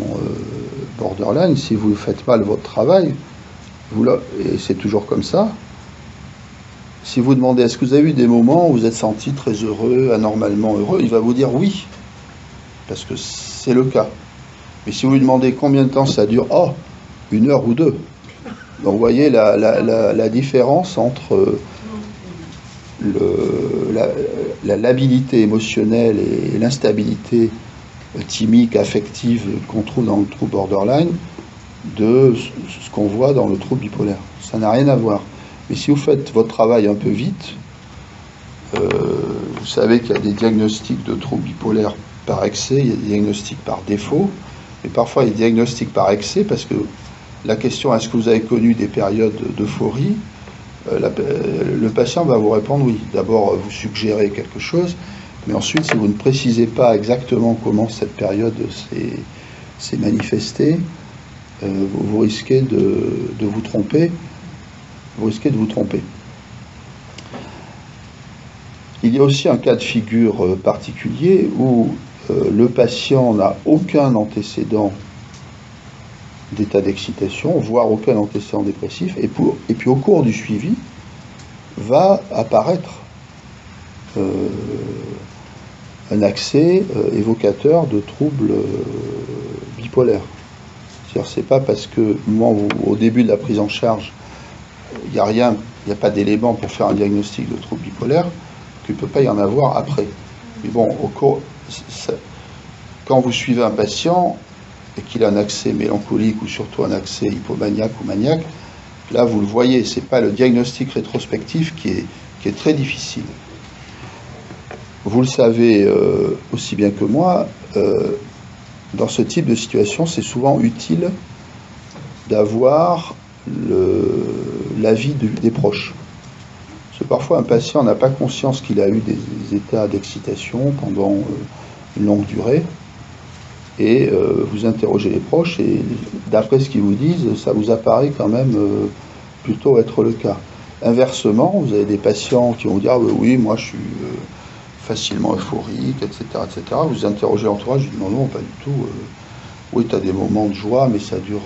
borderline, si vous faites mal votre travail, et c'est toujours comme ça, si vous demandez est-ce que vous avez eu des moments où vous êtes senti très heureux, anormalement heureux, il va vous dire oui, parce que c'est le cas. Mais si vous lui demandez combien de temps ça dure, 1 heure ou 2. Donc vous voyez la différence entre la labilité émotionnelle et l'instabilité thymique, affective qu'on trouve dans le trouble borderline de ce qu'on voit dans le trouble bipolaire. Ça n'a rien à voir. Mais si vous faites votre travail un peu vite, vous savez qu'il y a des diagnostics de troubles bipolaires par excès, il y a des diagnostics par défaut, et parfois il y a des diagnostics par excès, parce que la question est-ce que vous avez connu des périodes d'euphorie, le patient va vous répondre oui. D'abord, vous suggérez quelque chose, mais ensuite, si vous ne précisez pas exactement comment cette période s'est manifestée, vous risquez de vous tromper. Vous risquez de vous tromper. Il y a aussi un cas de figure particulier où le patient n'a aucun antécédent d'état d'excitation, voire aucun antécédent dépressif, et puis au cours du suivi, va apparaître un accès évocateur de troubles bipolaires. C'est-à-dire, c'est pas parce que moi, au début de la prise en charge, il n'y a rien, il n'y a pas d'élément pour faire un diagnostic de trouble bipolaire, qu'il ne peut pas y en avoir après. Mais bon, quand vous suivez un patient et qu'il a un accès mélancolique ou surtout un accès hypomaniaque ou maniaque, là vous le voyez, c'est pas le diagnostic rétrospectif qui est très difficile. Vous le savez aussi bien que moi, dans ce type de situation, c'est souvent utile d'avoir l'avis des proches. Parce que parfois un patient n'a pas conscience qu'il a eu des états d'excitation pendant une longue durée, et vous interrogez les proches, et d'après ce qu'ils vous disent, ça vous apparaît quand même plutôt être le cas. Inversement, vous avez des patients qui vont vous dire ah, oui, moi je suis facilement euphorique, etc., etc. Vous interrogez l'entourage, je dis non, pas du tout. Oui, tu as des moments de joie, mais ça dure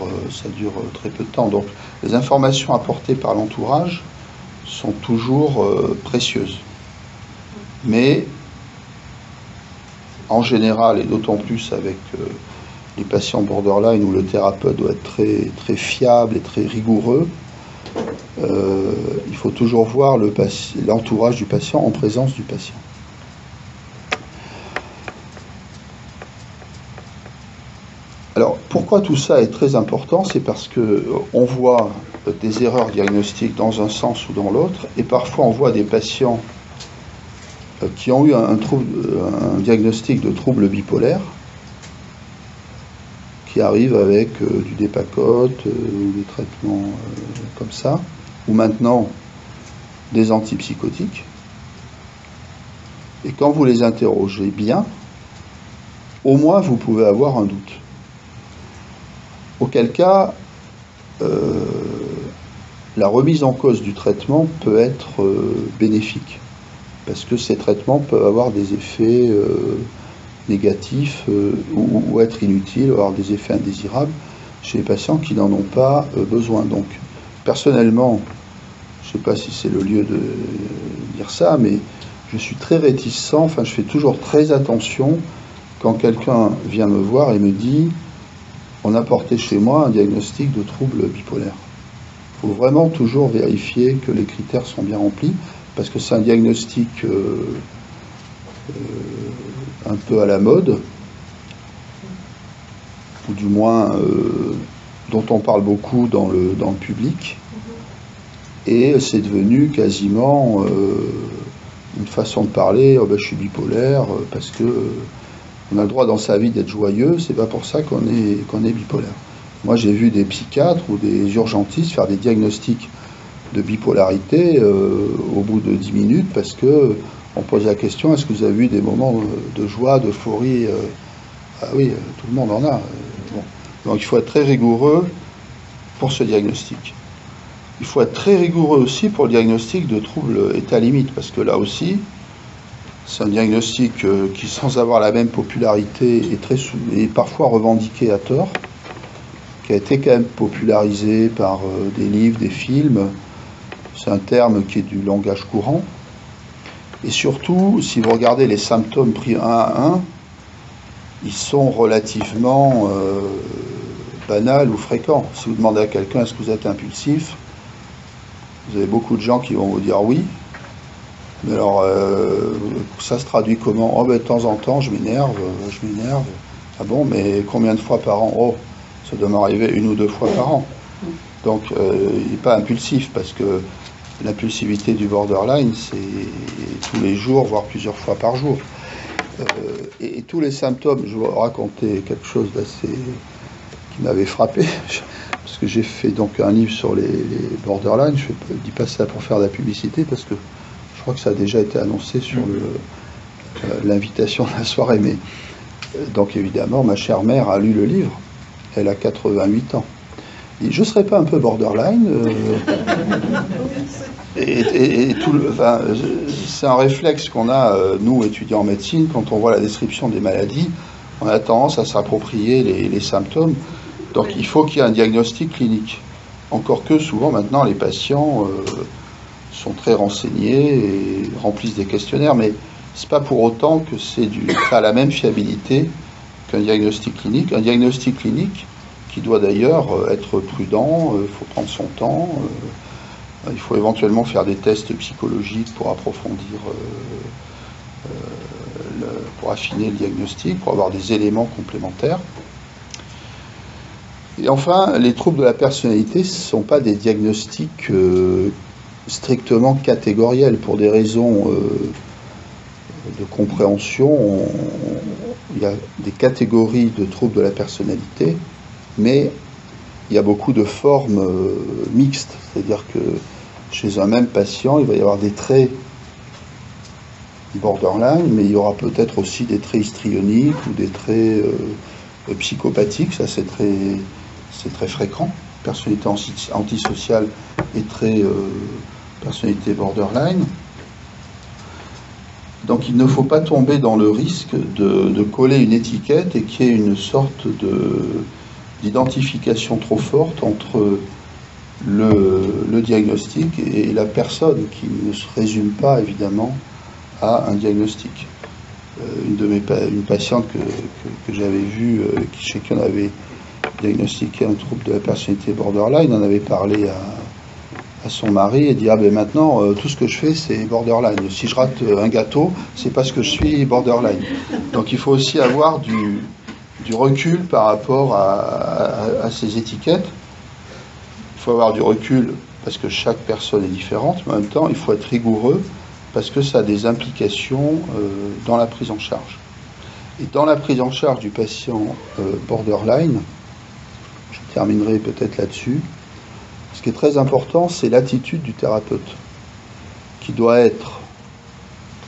très peu de temps. Donc, les informations apportées par l'entourage sont toujours précieuses. Mais, en général, et d'autant plus avec les patients borderline où le thérapeute doit être très, très fiable et très rigoureux, il faut toujours voir l'entourage du patient en présence du patient. Alors, pourquoi tout ça est très important? C'est parce qu'on voit des erreurs diagnostiques dans un sens ou dans l'autre, et parfois on voit des patients qui ont eu un diagnostic de trouble bipolaire, qui arrivent avec du Dépakote, ou des traitements comme ça, ou maintenant des antipsychotiques. Et quand vous les interrogez bien, au moins vous pouvez avoir un doute. Auquel cas, la remise en cause du traitement peut être bénéfique, parce que ces traitements peuvent avoir des effets négatifs ou être inutiles, avoir des effets indésirables chez les patients qui n'en ont pas besoin. Donc, personnellement, je ne sais pas si c'est le lieu de dire ça, mais je suis très réticent, enfin je fais toujours très attention quand quelqu'un vient me voir et me dit on a porté chez moi un diagnostic de trouble bipolaire. Il faut vraiment toujours vérifier que les critères sont bien remplis, parce que c'est un diagnostic un peu à la mode, ou du moins dont on parle beaucoup dans le public, et c'est devenu quasiment une façon de parler, oh ben, je suis bipolaire, parce que on a le droit dans sa vie d'être joyeux, c'est pas pour ça qu'on est bipolaire. Moi j'ai vu des psychiatres ou des urgentistes faire des diagnostics de bipolarité au bout de 10 minutes, parce que on pose la question, est-ce que vous avez eu des moments de joie, d'euphorie? Ah oui, tout le monde en a. Bon. Donc il faut être très rigoureux pour ce diagnostic. Il faut être très rigoureux aussi pour le diagnostic de trouble état limite, parce que là aussi, c'est un diagnostic qui, sans avoir la même popularité, est parfois revendiqué à tort, qui a été quand même popularisé par des livres, des films. C'est un terme qui est du langage courant. Et surtout, si vous regardez les symptômes pris un à un, ils sont relativement banals ou fréquents. Si vous demandez à quelqu'un est-ce que vous êtes impulsif, vous avez beaucoup de gens qui vont vous dire oui. Mais alors, ça se traduit comment? Oh, ben, de temps en temps, je m'énerve. Ah bon, mais combien de fois par an? Oh, ça doit m'arriver 1 ou 2 fois par an. Donc, il n'est pas impulsif, parce que l'impulsivité du borderline, c'est tous les jours, voire plusieurs fois par jour. Et tous les symptômes, je vais vous raconter quelque chose d'assez qui m'avait frappé, parce que j'ai fait donc un livre sur les borderline. Je ne dis pas ça pour faire de la publicité, parce que je crois que ça a déjà été annoncé sur l'invitation de la soirée. Mais donc évidemment, ma chère mère a lu le livre. Elle a 88 ans. Et je ne serais pas un peu borderline enfin, c'est un réflexe qu'on a, nous, étudiants en médecine, quand on voit la description des maladies, on a tendance à s'approprier les symptômes. Donc il faut qu'il y ait un diagnostic clinique. Encore que souvent maintenant les patients sont très renseignés et remplissent des questionnaires, mais c'est pas pour autant que ça a la même fiabilité qu'un diagnostic clinique. Un diagnostic clinique qui doit d'ailleurs être prudent, il faut prendre son temps, il faut éventuellement faire des tests psychologiques pour approfondir, pour affiner le diagnostic, pour avoir des éléments complémentaires. Et enfin, les troubles de la personnalité, ce ne sont pas des diagnostics strictement catégoriels. Pour des raisons de compréhension, il y a des catégories de troubles de la personnalité, mais il y a beaucoup de formes mixtes. C'est-à-dire que chez un même patient, il va y avoir des traits borderline, mais il y aura peut-être aussi des traits histrioniques ou des traits psychopathiques. Ça, c'est très fréquent. Personnalité antisociale et très personnalité borderline. Donc il ne faut pas tomber dans le risque de coller une étiquette et qu'il y ait une sorte d'identification trop forte entre le diagnostic et la personne, qui ne se résume pas évidemment à un diagnostic. Une patiente que j'avais vue, chez qui on avait diagnostiqué un trouble de la personnalité borderline, en avait parlé à son mari et dit: ah ben maintenant tout ce que je fais c'est borderline. Si je rate un gâteau, c'est parce que je suis borderline. Donc il faut aussi avoir du recul par rapport à ces étiquettes. Il faut avoir du recul parce que chaque personne est différente, mais en même temps il faut être rigoureux parce que ça a des implications dans la prise en charge. Et dans la prise en charge du patient borderline, je terminerai peut-être là-dessus, ce qui est très important, c'est l'attitude du thérapeute, qui doit être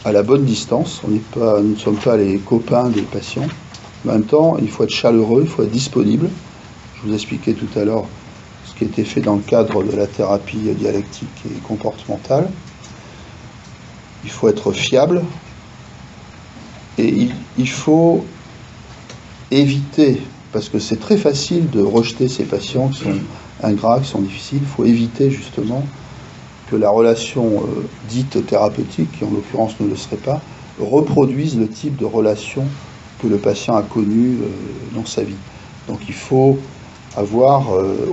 à la bonne distance. Nous ne sommes pas les copains des patients. En même temps, il faut être chaleureux, il faut être disponible. Je vous expliquais tout à l'heure ce qui était fait dans le cadre de la thérapie dialectique et comportementale. Il faut être fiable et il faut éviter, parce que c'est très facile de rejeter ces patients qui sont ingrats, qui sont difficiles. Il faut éviter justement que la relation dite thérapeutique, qui en l'occurrence ne le serait pas, reproduise le type de relation que le patient a connu dans sa vie. Donc il faut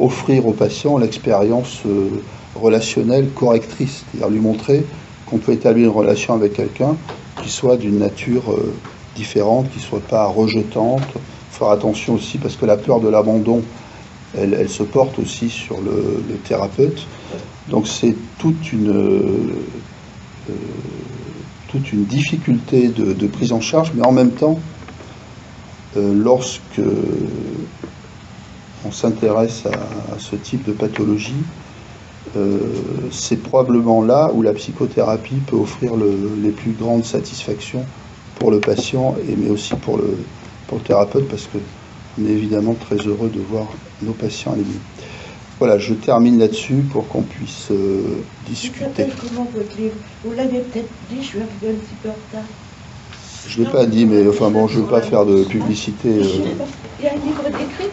offrir au patient l'expérience relationnelle correctrice, c'est-à-dire lui montrer qu'on peut établir une relation avec quelqu'un qui soit d'une nature différente, qui ne soit pas rejetante. Faire attention aussi parce que la peur de l'abandon, elle se porte aussi sur le thérapeute. Donc c'est toute une difficulté de prise en charge, mais en même temps, lorsque on s'intéresse à ce type de pathologie, c'est probablement là où la psychothérapie peut offrir les plus grandes satisfactions pour le patient, mais aussi pour le thérapeute, parce qu'on est évidemment très heureux de voir nos patients alignés. Voilà, je termine là-dessus pour qu'on puisse discuter. Comment votre livre? Vous l'avez peut-être dit, je suis arrivé un petit peu en retard. Je ne l'ai pas dit, mais enfin bon, je ne veux pas faire de publicité. Il y a un livre d'écrit?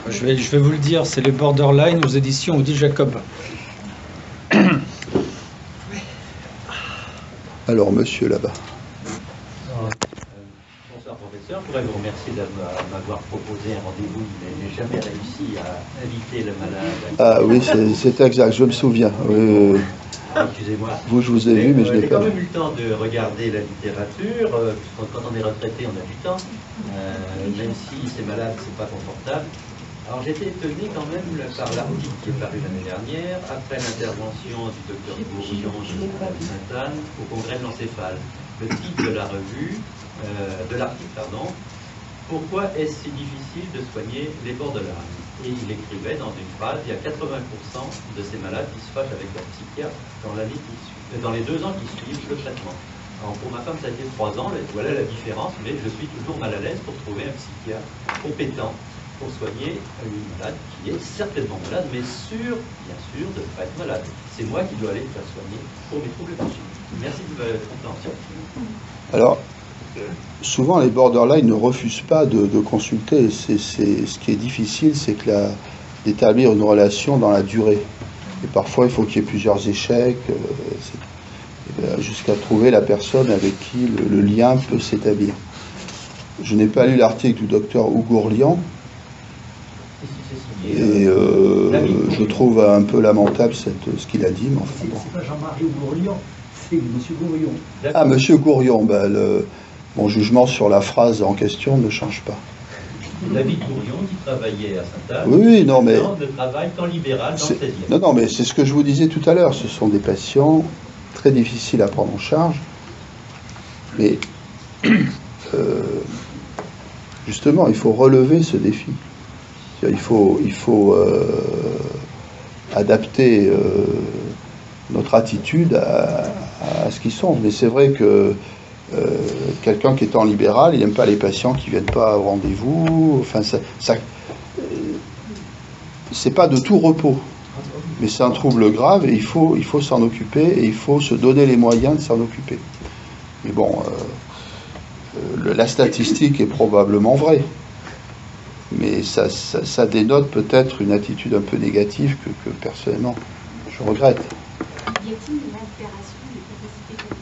Je vais vous le dire, c'est les Borderline aux éditions Audi Jacob. Alors, monsieur là-bas. Bonsoir professeur, je voudrais vous remercier de m'avoir proposé un rendez-vous, mais je n'ai jamais réussi à inviter le malade. Ah oui, c'est exact, je me souviens. Excusez-moi. Vous, je vous ai vu, mais je l'ai pas vu. J'ai quand même eu le temps de regarder la littérature. Quand on est retraité, on a du temps. Même si c'est malade, c'est pas confortable. Alors j'étais étonné quand même par l'article qui est paru l'année dernière, après l'intervention du docteur Bourillon de Sainte-Anne au congrès de l'encéphale. Le titre de la revue, de l'article, pardon, pourquoi est-ce si difficile de soigner les borderline? Et il écrivait dans une phrase, il y a 80% de ces malades qui se fâchent avec leur psychiatre dans les 2 ans qui suivent le traitement. Alors pour ma femme, ça a été 3 ans, voilà la différence, mais je suis toujours mal à l'aise pour trouver un psychiatre compétent pour soigner une malade qui est certainement malade, mais sûr, bien sûr, de ne pas être malade. C'est moi qui dois aller la soigner pour mes troubles psychiques. Merci de votre compréhension. Alors, souvent les borderline ne refusent pas de consulter. Ce qui est difficile, c'est d'établir une relation dans la durée. Et parfois, il faut qu'il y ait plusieurs échecs, jusqu'à trouver la personne avec qui le lien peut s'établir. Je n'ai pas lu l'article du docteur Ougourlian, et je trouve un peu lamentable ce qu'il a dit. Mais enfin, bon. C'est pas Jean-Marie Ougourlian, c'est M. Gourion. Ah, M. Gourion, mon jugement sur la phrase en question ne change pas. David Gourion, qui travaillait à Sainte-Anne, oui, non, mais de travail temps libéral dans le 16e. Non, mais c'est ce que je vous disais tout à l'heure. Ce sont des patients très difficiles à prendre en charge. Mais justement, il faut relever ce défi. Il faut adapter notre attitude à ce qu'ils sont. Mais c'est vrai que quelqu'un qui est en libéral, il n'aime pas les patients qui ne viennent pas au rendez-vous. Enfin, c'est pas de tout repos, mais c'est un trouble grave et il faut s'en occuper et il faut se donner les moyens de s'en occuper. Mais bon, la statistique est probablement vraie, mais ça dénote peut-être une attitude un peu négative que personnellement je regrette. Y a-t-il une altération des capacités cognitives?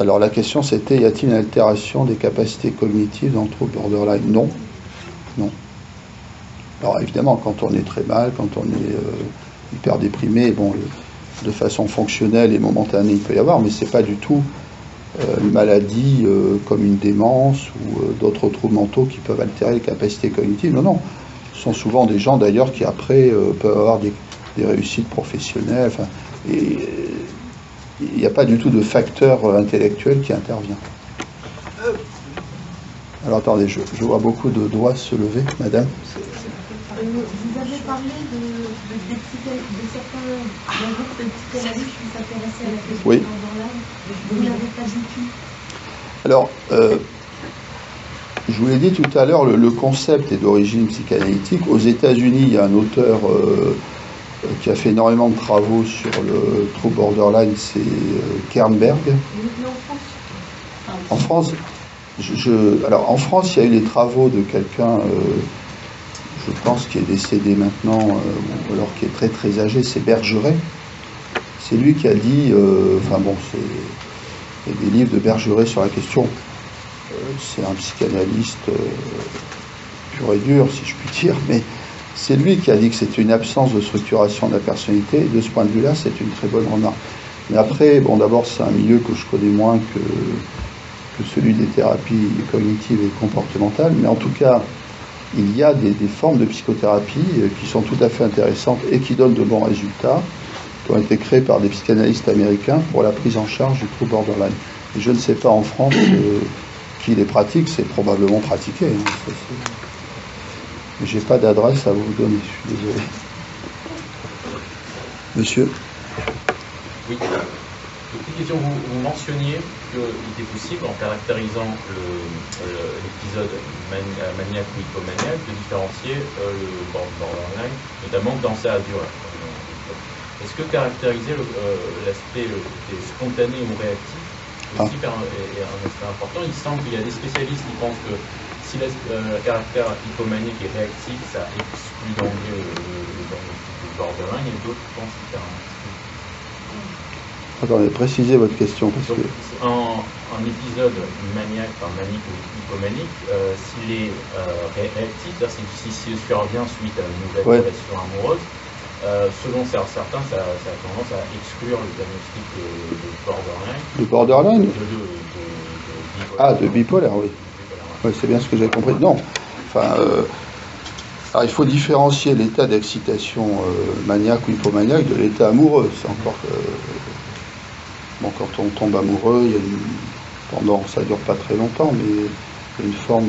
Alors la question c'était, y a-t-il une altération des capacités cognitives dans le trouble borderline? Non. Non. Alors évidemment, quand on est très mal, quand on est hyper déprimé, bon, de façon fonctionnelle et momentanée, il peut y avoir, mais c'est pas du tout une maladie comme une démence ou d'autres troubles mentaux qui peuvent altérer les capacités cognitives. Non, non. Ce sont souvent des gens d'ailleurs qui après peuvent avoir des réussites professionnelles. Enfin, et il n'y a pas du tout de facteur intellectuel qui intervient. Alors attendez, je vois beaucoup de doigts se lever, madame. Vous avez parlé de certains d'un groupe de psychanalystes qui s'intéressaient à la question oui. borderline. Vous n'avez pas du tout. Alors, je vous l'ai dit tout à l'heure, le concept est d'origine psychanalytique. Aux États-Unis, il y a un auteur qui a fait énormément de travaux sur le trouble borderline, c'est Kernberg. Mais en France. En France, alors en France, il y a eu les travaux de quelqu'un, je pense, qui est décédé maintenant, ou alors qui est très très âgé, c'est Bergeret. C'est lui qui a dit, enfin bon, il y a des livres de Bergeret sur la question. C'est un psychanalyste pur et dur, si je puis dire, mais c'est lui qui a dit que c'était une absence de structuration de la personnalité, et de ce point de vue-là, c'est une très bonne remarque. Mais après, bon, d'abord, c'est un milieu que je connais moins que celui des thérapies cognitives et comportementales, mais en tout cas, il y a des formes de psychothérapie qui sont tout à fait intéressantes et qui donnent de bons résultats, qui ont été créées par des psychanalystes américains pour la prise en charge du trouble borderline. Et je ne sais pas en France qui les pratique, c'est probablement pratiqué. Hein, mais j'ai pas d'adresse à vous donner, je suis désolé. Monsieur? Oui. Une question, vous mentionniez qu'il était possible, en caractérisant l'épisode maniaque ou hypomaniaque, de différencier le borderline, notamment dans sa durée. Est-ce que caractériser l'aspect spontané ou réactif aussi est un aspect important? Il semble qu'il y a des spécialistes qui pensent que si le caractère hypomaniaque est réactif, ça exclut d'emblée le borderline, et d'autres pensent qu'il y a un... Attendez, précisez votre question. Parce que... Un épisode maniaque, manique ou hypomanique, s'il est réactif, c'est-à-dire s'il survient suite à une nouvelle relation amoureuse, selon certains, ça a tendance à exclure le diagnostic de borderline. De borderline bipolaire. De bipolaire, oui. Oui, c'est bien ce que j'ai compris. Non. Enfin, alors il faut différencier l'état d'excitation maniaque ou hypomaniaque de l'état amoureux. C'est encore... Bon, quand on tombe amoureux, il y a ça ne dure pas très longtemps, mais il y a une forme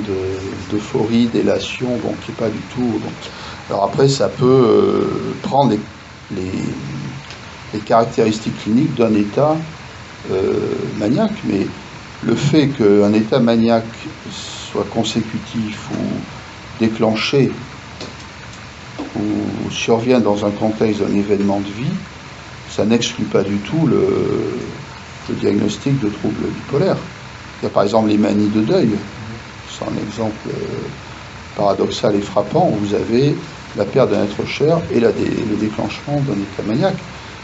d'euphorie, d'élation, bon, qui n'est pas du tout... Bon. Alors après, ça peut prendre les caractéristiques cliniques d'un état maniaque, mais le fait qu'un état maniaque soit consécutif ou déclenché ou survient dans un contexte d'un événement de vie, ça n'exclut pas du tout le diagnostic de troubles bipolaires. Il y a par exemple les manies de deuil. C'est un exemple paradoxal et frappant. Où vous avez la perte d'un être cher et le déclenchement d'un état maniaque.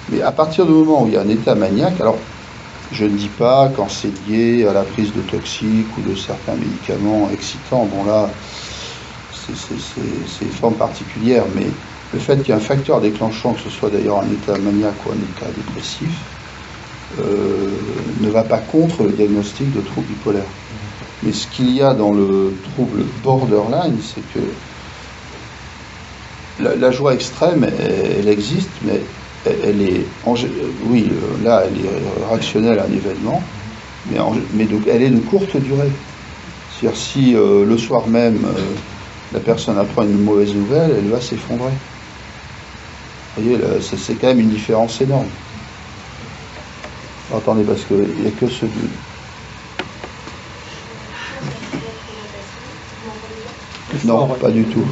Mais à partir du moment où il y a un état maniaque, alors je ne dis pas quand c'est lié à la prise de toxiques ou de certains médicaments excitants, bon là, c'est une forme particulière, mais le fait qu'il y ait un facteur déclenchant, que ce soit d'ailleurs un état maniaque ou un état dépressif, ne va pas contre le diagnostic de trouble bipolaire. Mais ce qu'il y a dans le trouble borderline, c'est que la joie extrême, elle existe, mais elle est, oui, là, elle est réactionnelle à un événement, mais donc elle est de courte durée. C'est-à-dire si le soir même, la personne apprend une mauvaise nouvelle, elle va s'effondrer. Vous voyez, c'est quand même une différence énorme. Alors, attendez, parce qu'il n'y a que ce but. Non, pas du tout.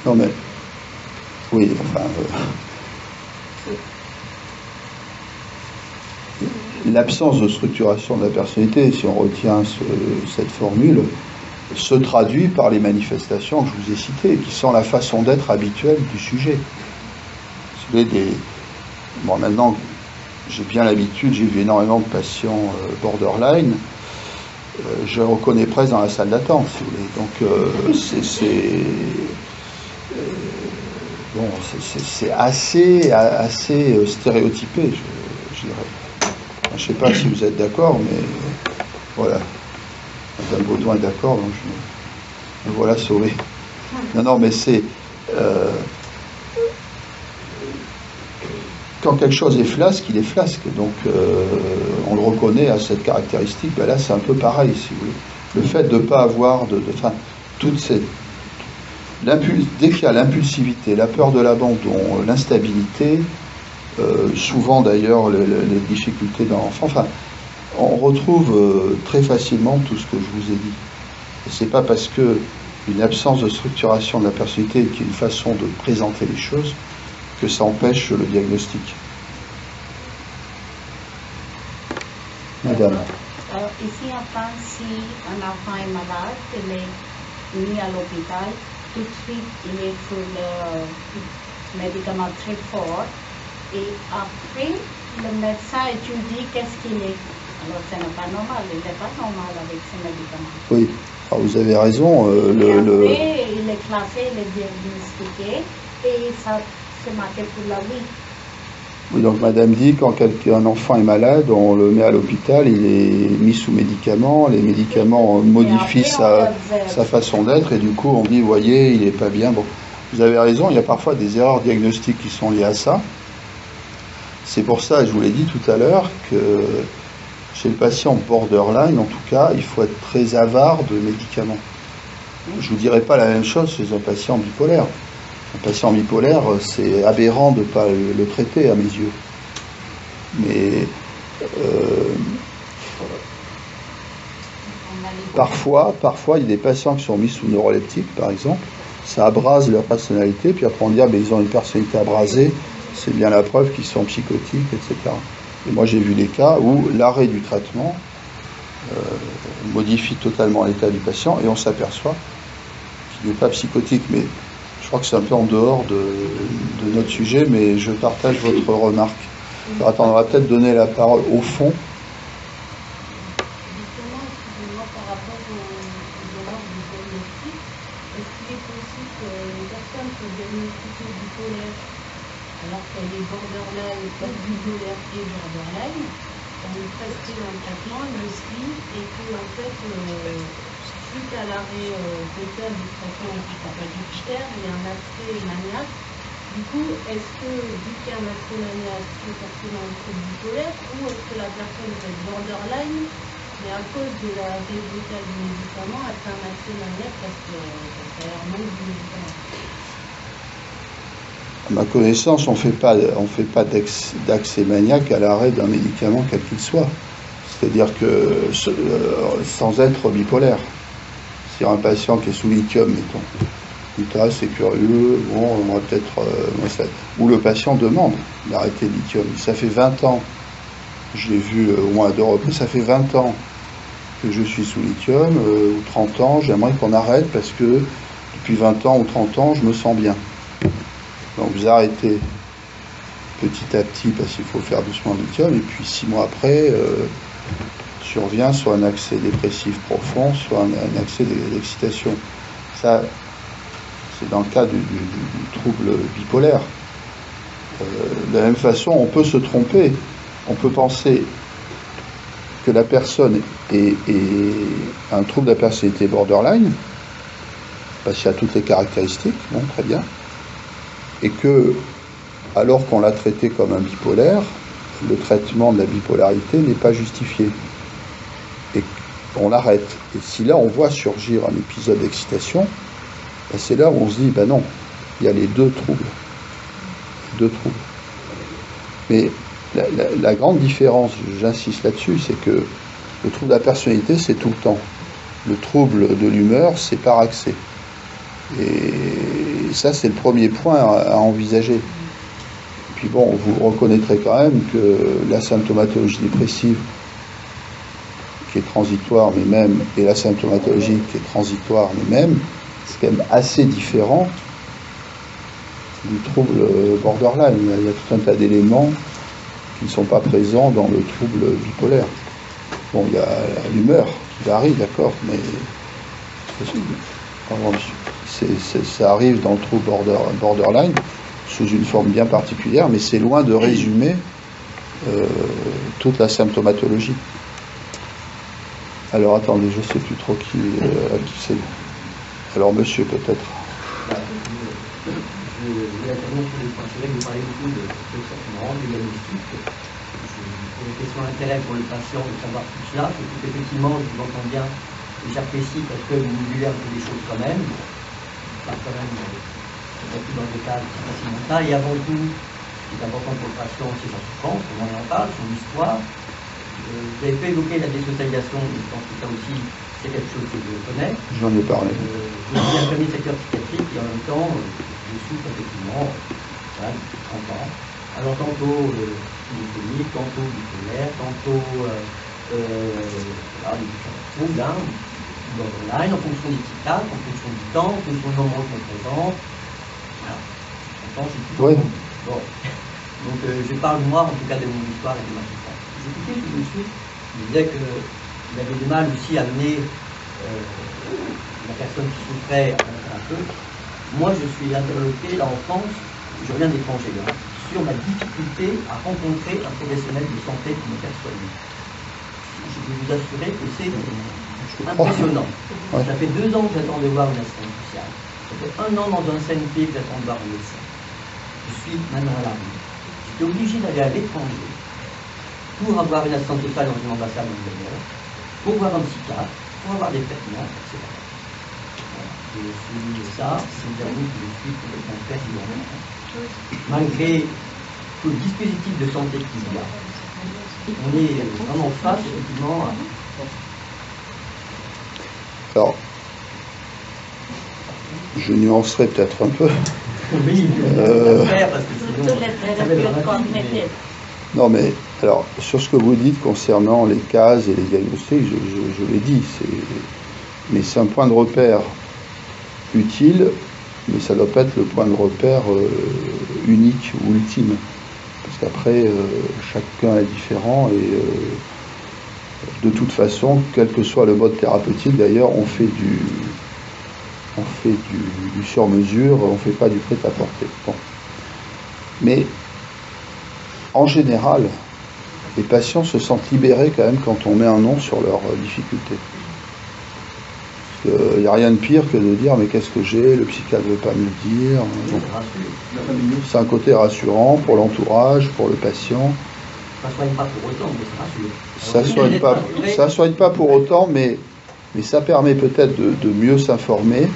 Non mais, oui, enfin, l'absence de structuration de la personnalité, si on retient cette formule, se traduit par les manifestations que je vous ai citées, qui sont la façon d'être habituelle du sujet. Bon, maintenant, j'ai bien l'habitude, j'ai vu énormément de patients borderline, je reconnais presque dans la salle d'attente, si vous voulez. Donc, bon, c'est assez stéréotypé, je dirais. Je ne sais pas si vous êtes d'accord, mais voilà. Madame Baudouin est d'accord, donc me voilà sauvé. Non, mais c'est... quand quelque chose est flasque, il est flasque. Donc, on le reconnaît à cette caractéristique. Ben là, c'est un peu pareil, si vous voulez. Le fait de ne pas avoir toutes ces... Dès qu'il y a l'impulsivité, la peur de l'abandon, l'instabilité, souvent d'ailleurs les difficultés dans l'enfant, enfin, on retrouve très facilement tout ce que je vous ai dit. Et c'est pas parce que une absence de structuration de la personnalité qui est une façon de présenter les choses que ça empêche le diagnostic. Madame. Ici en France, si un enfant est malade, il est mis à l'hôpital, tout de suite il est sous le médicament très fort et après le médecin étudie qu'est-ce qu'il est. Alors ce n'est pas normal, il n'est pas normal avec ces médicaments. Oui, alors vous avez raison. Après il est classé, il est diagnostiqué et ça c'est marqué pour la vie. Oui, donc madame dit quand un enfant est malade, on le met à l'hôpital, il est mis sous médicaments, les médicaments modifient sa façon d'être et du coup on dit, voyez, il n'est pas bien. Bon, vous avez raison, il y a parfois des erreurs diagnostiques qui sont liées à ça. C'est pour ça, je vous l'ai dit tout à l'heure, que chez le patient borderline, en tout cas, il faut être très avare de médicaments. Je ne vous dirai pas la même chose chez un patient bipolaire. Un patient bipolaire, c'est aberrant de ne pas le traiter à mes yeux. Mais parfois, il y a des patients qui sont mis sous neuroleptiques, par exemple, ça abrase leur personnalité, puis après on dit, ils ont une personnalité abrasée, c'est bien la preuve qu'ils sont psychotiques, etc. Et moi j'ai vu des cas où l'arrêt du traitement modifie totalement l'état du patient et on s'aperçoit qu'il n'est pas psychotique, mais je crois que c'est un peu en dehors de notre sujet, mais je partage votre remarque. Alors, attends, on va peut-être donner la parole au fond. Justement, excusez-moi, par rapport aux erreurs du diagnostic, est-ce qu'il est possible qu'une personne soit diagnostiquée bipolaire alors qu'elle est borderline, pas bipolaire et borderline, on lui prescrit un traitement, elle le suit, et que en fait, suite à l'arrêt total du traitement qui s'appelle Jupiter, il y a un accès maniaque. Du coup, est-ce que, vu qu'il y a un accès maniaque, c'est passé dans le trouble bipolaire, ou est-ce que la personne est borderline, mais à cause de la résultat du médicament, elle fait un accès maniaque parce qu'elle manque du médicament? À ma connaissance, on ne fait pas d'accès maniaque à l'arrêt d'un médicament quel qu'il soit. C'est-à-dire que sans être bipolaire, si un patient qui est sous lithium, mettons, écoute, c'est curieux, bon, on va peut-être... ou le patient demande d'arrêter le lithium. Ça fait 20 ans, je l'ai vu au moins à 2 reprises, ça fait 20 ans que je suis sous lithium, ou 30 ans, j'aimerais qu'on arrête parce que depuis 20 ans ou 30 ans, je me sens bien. Donc vous arrêtez petit à petit parce qu'il faut faire doucement le lithium, et puis 6 mois après, survient soit un accès dépressif profond, soit un accès d'excitation. Ça, c'est dans le cas du trouble bipolaire. De la même façon, on peut se tromper. On peut penser que la personne est un trouble de la personnalité borderline, parce qu'il y a toutes les caractéristiques, bon, très bien, et que, alors qu'on l'a traité comme un bipolaire, le traitement de la bipolarité n'est pas justifié. Et on l'arrête. Et si là, on voit surgir un épisode d'excitation, ben c'est là où on se dit, ben non, il y a les deux troubles. Mais la grande différence, j'insiste là-dessus, c'est que le trouble de la personnalité, c'est tout le temps. Le trouble de l'humeur, c'est par accès. Et ça, c'est le premier point à envisager. Puis bon, vous reconnaîtrez quand même que la symptomatologie dépressive, qui est transitoire, mais même, et la symptomatologie qui est transitoire, mais même, c'est quand même assez différent du trouble borderline. Il y a tout un tas d'éléments qui ne sont pas présents dans le trouble bipolaire. Bon, il y a l'humeur qui varie, d'accord, mais ça arrive dans le trouble borderline sous une forme bien particulière, mais c'est loin de résumer toute la symptomatologie. Alors attendez, je ne sais plus trop qui c'est. Alors monsieur peut-être. Je voulais intervenir sur les points. C'est vrai que vous parlez beaucoup de sentiment, de diagnostic. Pour une question d'intérêt pour le patient de savoir tout cela, surtout qu'effectivement, je vous entends bien, et j'apprécie parce que vous voulez un peu des choses quand même. Pas quand même, plus dans le cas c'est facilement ça. Et avant tout, ce qui est important pour le patient, c'est sa souffrance, comment il en parle, son histoire. Vous avez pu évoquer la désocialisation, je pense que ça aussi, c'est quelque chose que je connais. J'en ai parlé. Je suis un premier secteur psychiatrique et en même temps, je souffre effectivement, voilà, depuis 30 ans. Alors tantôt schizophrénique, tantôt bipolaire, tantôt voilà, des différents troubles, hein, borderline, en fonction des psychiatres, en fonction du temps, en fonction du moment qu'on présente. Voilà. J'entends, j'ai tout. Oui. Bon. Donc je parle moi en tout cas de mon histoire et de ma souffrance. J'écoutais tout de suite, il disait qu'il avait du mal aussi à amener la personne qui souffrait à un thérapeute. Moi, je suis interloqué là en France, je viens d'étranger, hein, sur ma difficulté à rencontrer un professionnel de santé qui me perçoit. Je peux vous assurer que c'est impressionnant. Ouais. Ça fait 2 ans que j'attends de voir une assistante sociale. Ça fait 1 an dans un CNP que j'attends de voir un médecin. Je suis maintenant à la rue. J'étais obligé d'aller à l'étranger pour avoir une assistante sociale dans une ambassade anglaise, pour voir un psychiatre, pour avoir des traitements, etc. Voilà. Et ça, c'est une dernier que je suis complètement perdu. Malgré tout le dispositif de santé qu'il y a, on est vraiment face, effectivement, à... Alors, je nuancerai peut-être un peu. Oui, parce que sinon, ça va être dramatique, mais... Non, mais alors, sur ce que vous dites concernant les cases et les diagnostics, je l'ai dit, mais c'est un point de repère utile, mais ça ne doit pas être le point de repère unique ou ultime. Parce qu'après, chacun est différent et de toute façon, quel que soit le mode thérapeutique, d'ailleurs, on fait du sur-mesure, on ne fait pas du prêt-à-porter. Bon. Mais en général, les patients se sentent libérés quand même quand on met un nom sur leurs difficultés. Il n'y a rien de pire que de dire mais qu'est-ce que j'ai, le psychiatre ne veut pas me le dire. Bon. C'est un côté rassurant pour l'entourage, pour le patient. Ça ne soigne pas pour autant, mais ça soigne pas pour autant, mais ça permet peut-être de mieux s'informer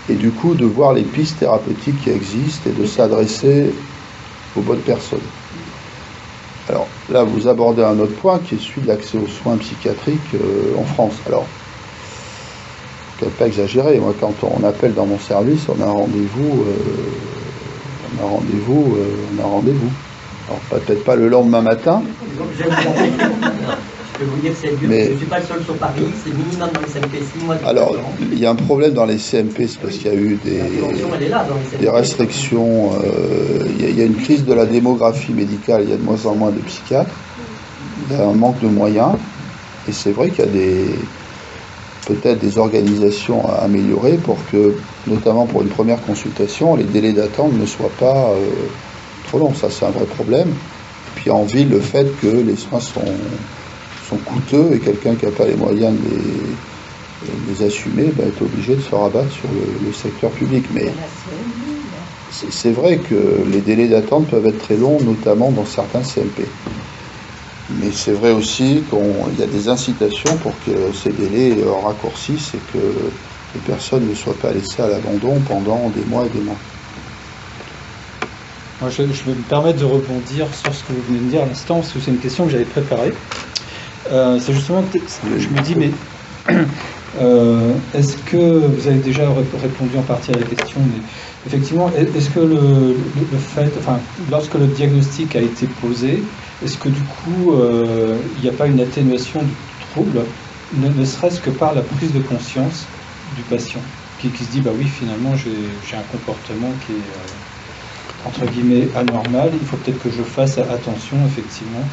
et du coup de voir les pistes thérapeutiques qui existent et de s'adresser aux bonnes personnes. Alors, là, vous abordez un autre point qui est celui de l'accès aux soins psychiatriques en France. Alors, je ne peux pas exagérer. Moi, quand on appelle dans mon service, on a un rendez-vous. Alors, peut-être pas le lendemain matin. Je peux vous dire, c'est mieux. Je ne suis pas le seul sur Paris, c'est minimum dans les CMP 6 mois de Alors, il y a un problème dans les CMP, c'est parce qu'il y a eu des restrictions. Il y a une crise de la démographie médicale, il y a de moins en moins de psychiatres. Il y a un manque de moyens. Et c'est vrai qu'il y a peut-être des organisations à améliorer pour que, notamment pour une première consultation, les délais d'attente ne soient pas trop longs. Ça, c'est un vrai problème. Et puis en ville, le fait que les soins sont coûteux et quelqu'un qui n'a pas les moyens de les assumer est obligé de se rabattre sur le secteur public. Mais c'est vrai que les délais d'attente peuvent être très longs, notamment dans certains CMP. Mais c'est vrai aussi qu'il y a des incitations pour que ces délais raccourcissent et que les personnes ne soient pas laissées à l'abandon pendant des mois et des mois. Moi, je vais me permettre de rebondir sur ce que vous venez de dire à l'instant, parce que c'est une question que j'avais préparée. C'est justement, je me dis, mais est-ce que vous avez déjà répondu en partie à la question, mais effectivement, est-ce que le fait, enfin, lorsque le diagnostic a été posé, est-ce que du coup, il n'y a pas une atténuation du trouble, ne serait-ce que par la prise de conscience du patient, qui se dit, bah oui, finalement, j'ai un comportement qui est, entre guillemets, anormal, il faut peut-être que je fasse attention, effectivement,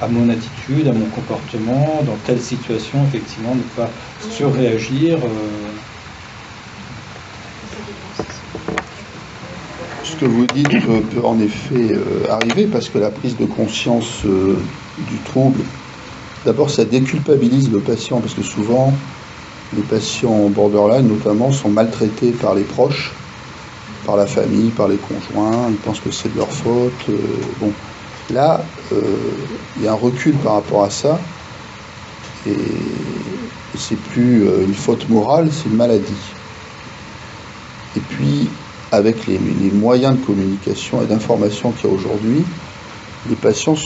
à mon attitude, à mon comportement, dans telle situation, effectivement, ne pas surréagir. Ce que vous dites peut en effet arriver, parce que la prise de conscience du trouble, d'abord ça déculpabilise le patient, parce que souvent les patients borderline notamment sont maltraités par les proches, par la famille, par les conjoints, ils pensent que c'est de leur faute. Bon, là, il y a un recul par rapport à ça, et c'est plus une faute morale, c'est une maladie. Et puis, avec les moyens de communication et d'information qu'il y a aujourd'hui, les patients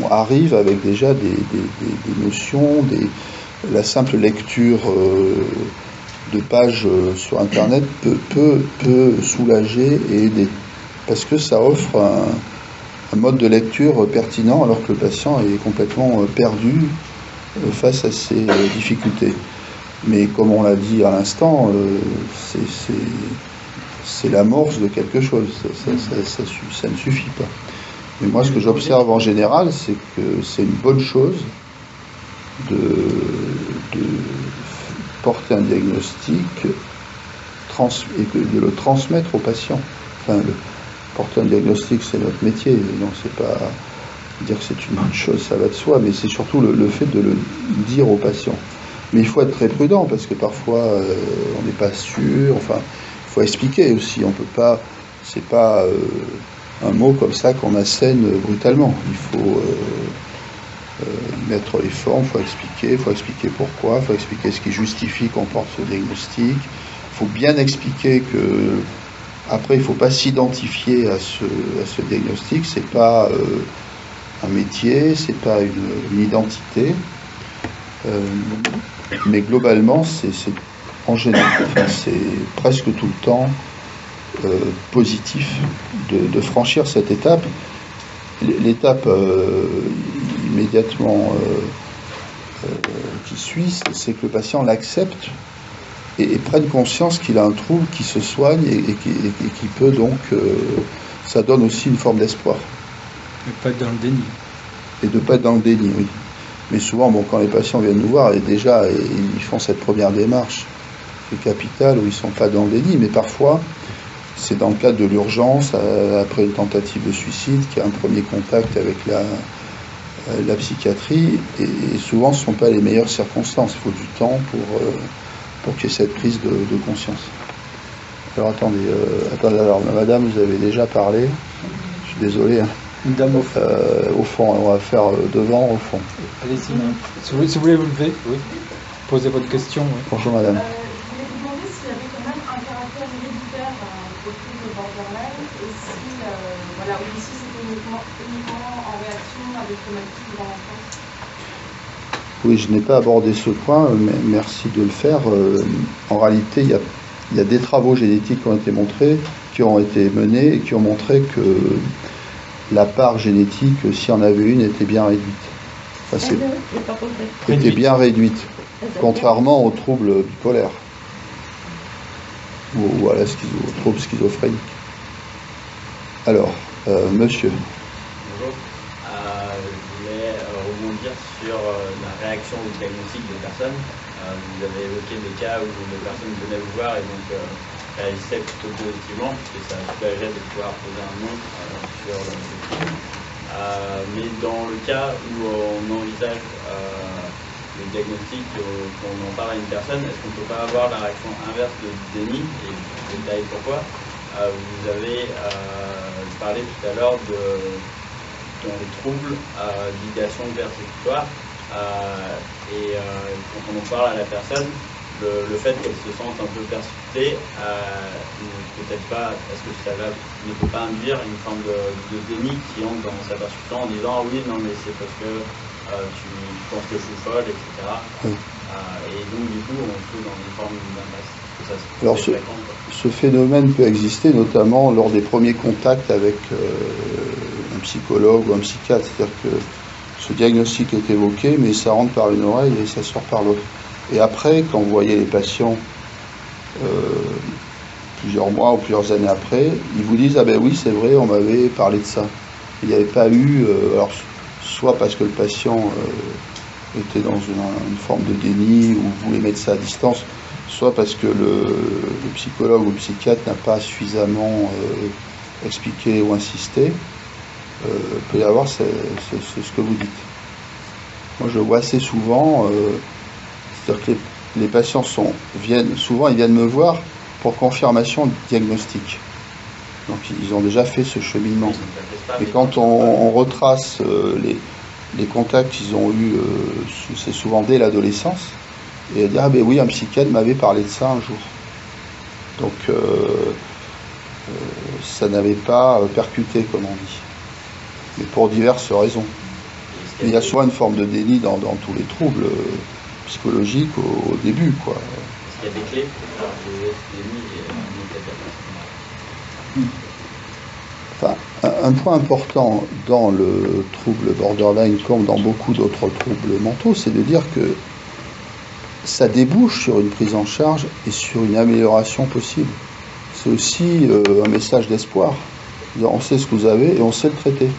arrivent avec déjà des notions, la simple lecture de pages sur Internet peut soulager et aider, parce que ça offre un mode de lecture pertinent, alors que le patient est complètement perdu face à ces difficultés. Mais comme on l'a dit à l'instant, c'est l'amorce de quelque chose, ça ne suffit pas. Mais moi, ce que j'observe en général, c'est que c'est une bonne chose de porter un diagnostic et de le transmettre au patient. Enfin, porter un diagnostic, c'est notre métier, donc c'est pas dire que c'est une bonne chose, ça va de soi, mais c'est surtout le fait de le dire au patient. Mais il faut être très prudent, parce que parfois, on n'est pas sûr, enfin, il faut expliquer aussi, on peut pas, c'est pas un mot comme ça qu'on assène brutalement, il faut mettre les formes, il faut expliquer pourquoi, il faut expliquer ce qui justifie qu'on porte ce diagnostic, il faut bien expliquer que après il ne faut pas s'identifier à ce diagnostic, c'est pas un métier, c'est pas une identité, mais globalement c'est en général, enfin, c'est presque tout le temps positif de franchir cette étape. L'étape immédiatement qui suit, c'est que le patient l'accepte et prenne conscience qu'il a un trouble qui se soigne et qui peut donc, ça donne aussi une forme d'espoir. Et pas être dans le déni. Et de ne pas être dans le déni, oui. Mais souvent, bon, quand les patients viennent nous voir, et déjà ils font cette première démarche qui est capitale, où ils ne sont pas dans le déni, mais parfois c'est dans le cadre de l'urgence, après une tentative de suicide, qu'il y a un premier contact avec la psychiatrie, et souvent ce ne sont pas les meilleures circonstances. Il faut du temps pour qu'il y ait cette prise de conscience. Alors attendez, alors madame, vous avez déjà parlé, je suis désolé. Hein. Une dame au fond. Au fond, on va faire devant, au fond. Allez-y, si vous voulez vous lever, oui. Posez votre question. Oui. Bonjour madame. Je voulais vous demander s'il y avait quand même un caractère héréditaire au troubles de borderline et si, voilà, ou si c'était uniquement en réaction à des traumatismes dans l'enfance. Oui, je n'ai pas abordé ce point, mais merci de le faire. En réalité, il y a des travaux génétiques qui ont été montrés, qui ont été menés et qui ont montré que la part génétique, s'il y en avait une, était bien réduite. Enfin, était bien réduite, contrairement aux troubles bipolaires ou à la aux troubles schizophréniques. Alors, monsieur. Bonjour. Je voulais rebondir sur la réaction au diagnostic des personnes. Vous avez évoqué des cas où les personnes venaient vous voir et donc réagissaient plutôt positivement, puisque ça soulageait de pouvoir poser un nom sur le trouble. Mais dans le cas où on envisage le diagnostic, qu'on en parle à une personne, est-ce qu'on ne peut pas avoir la réaction inverse de déni? Et je détaille pourquoi. Vous avez parlé tout à l'heure dans les troubles d'idéation persécutoire. Et quand on en parle à la personne, le fait qu'elle se sente un peu persécutée, peut-être pas, est-ce que ça ne peut pas induire une forme de déni qui entre dans sa persécution en disant ah oui, non, mais c'est parce que tu penses que je suis folle, etc. Et donc, du coup, on se trouve dans une forme d'impasse. Alors, ce phénomène peut exister notamment lors des premiers contacts avec un psychologue ou un psychiatre. C'est-à-dire que ce diagnostic est évoqué, mais ça rentre par une oreille et ça sort par l'autre. Et après, quand vous voyez les patients plusieurs mois ou plusieurs années après, ils vous disent « Ah ben oui, c'est vrai, on m'avait parlé de ça ». Il n'y avait pas eu... alors, soit parce que le patient était dans une forme de déni ou voulait mettre ça à distance, soit parce que le psychologue ou le psychiatre n'a pas suffisamment expliqué ou insisté. Peut y avoir ce que vous dites. Moi, je le vois assez souvent, c'est-à-dire que les patients souvent ils viennent me voir pour confirmation de diagnostic. Donc, ils ont déjà fait ce cheminement. Et quand on retrace les contacts qu'ils ont eus, c'est souvent dès l'adolescence, et elle dit « Ah ben oui, un psychiatre m'avait parlé de ça un jour ». Donc, ça n'avait pas percuté, comme on dit. Mais pour diverses raisons. Il y a souvent une forme de déni dans tous les troubles psychologiques au début, quoi. Est-ce qu'il y a des clés pour faire des dénis et Enfin, un point important dans le trouble borderline, comme dans beaucoup d'autres troubles mentaux, c'est de dire que ça débouche sur une prise en charge et sur une amélioration possible. C'est aussi un message d'espoir. On sait ce que vous avez et on sait le traiter.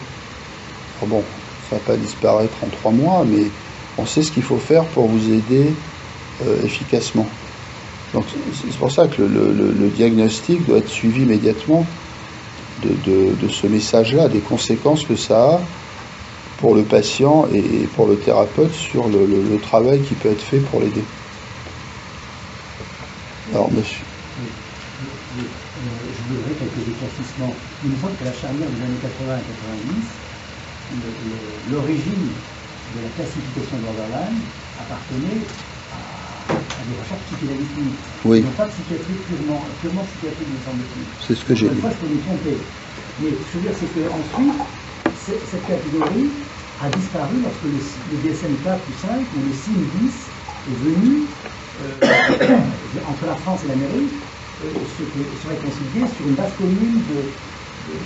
Alors bon, ça ne va pas disparaître en 3 mois, mais on sait ce qu'il faut faire pour vous aider efficacement. Donc c'est pour ça que le diagnostic doit être suivi immédiatement de ce message-là, des conséquences que ça a pour le patient et pour le thérapeute sur le travail qui peut être fait pour l'aider. Alors, monsieur. Je voudrais quelques éclaircissements. Il me semble qu'à la charnière des années 80 et 90, l'origine de la classification borderline appartenait à des recherches psychanalytiques. Oui. Non pas psychiatrie purement psychiatrique, me semble-t-il. C'est ce que j'ai dit. Une fois, je peux me tromper. Mais ce que je veux dire, c'est qu'ensuite, cette catégorie a disparu lorsque le DSM-4 ou 5 ou le CIM-10 est venu entre la France et l'Amérique se réconcilier sur une base commune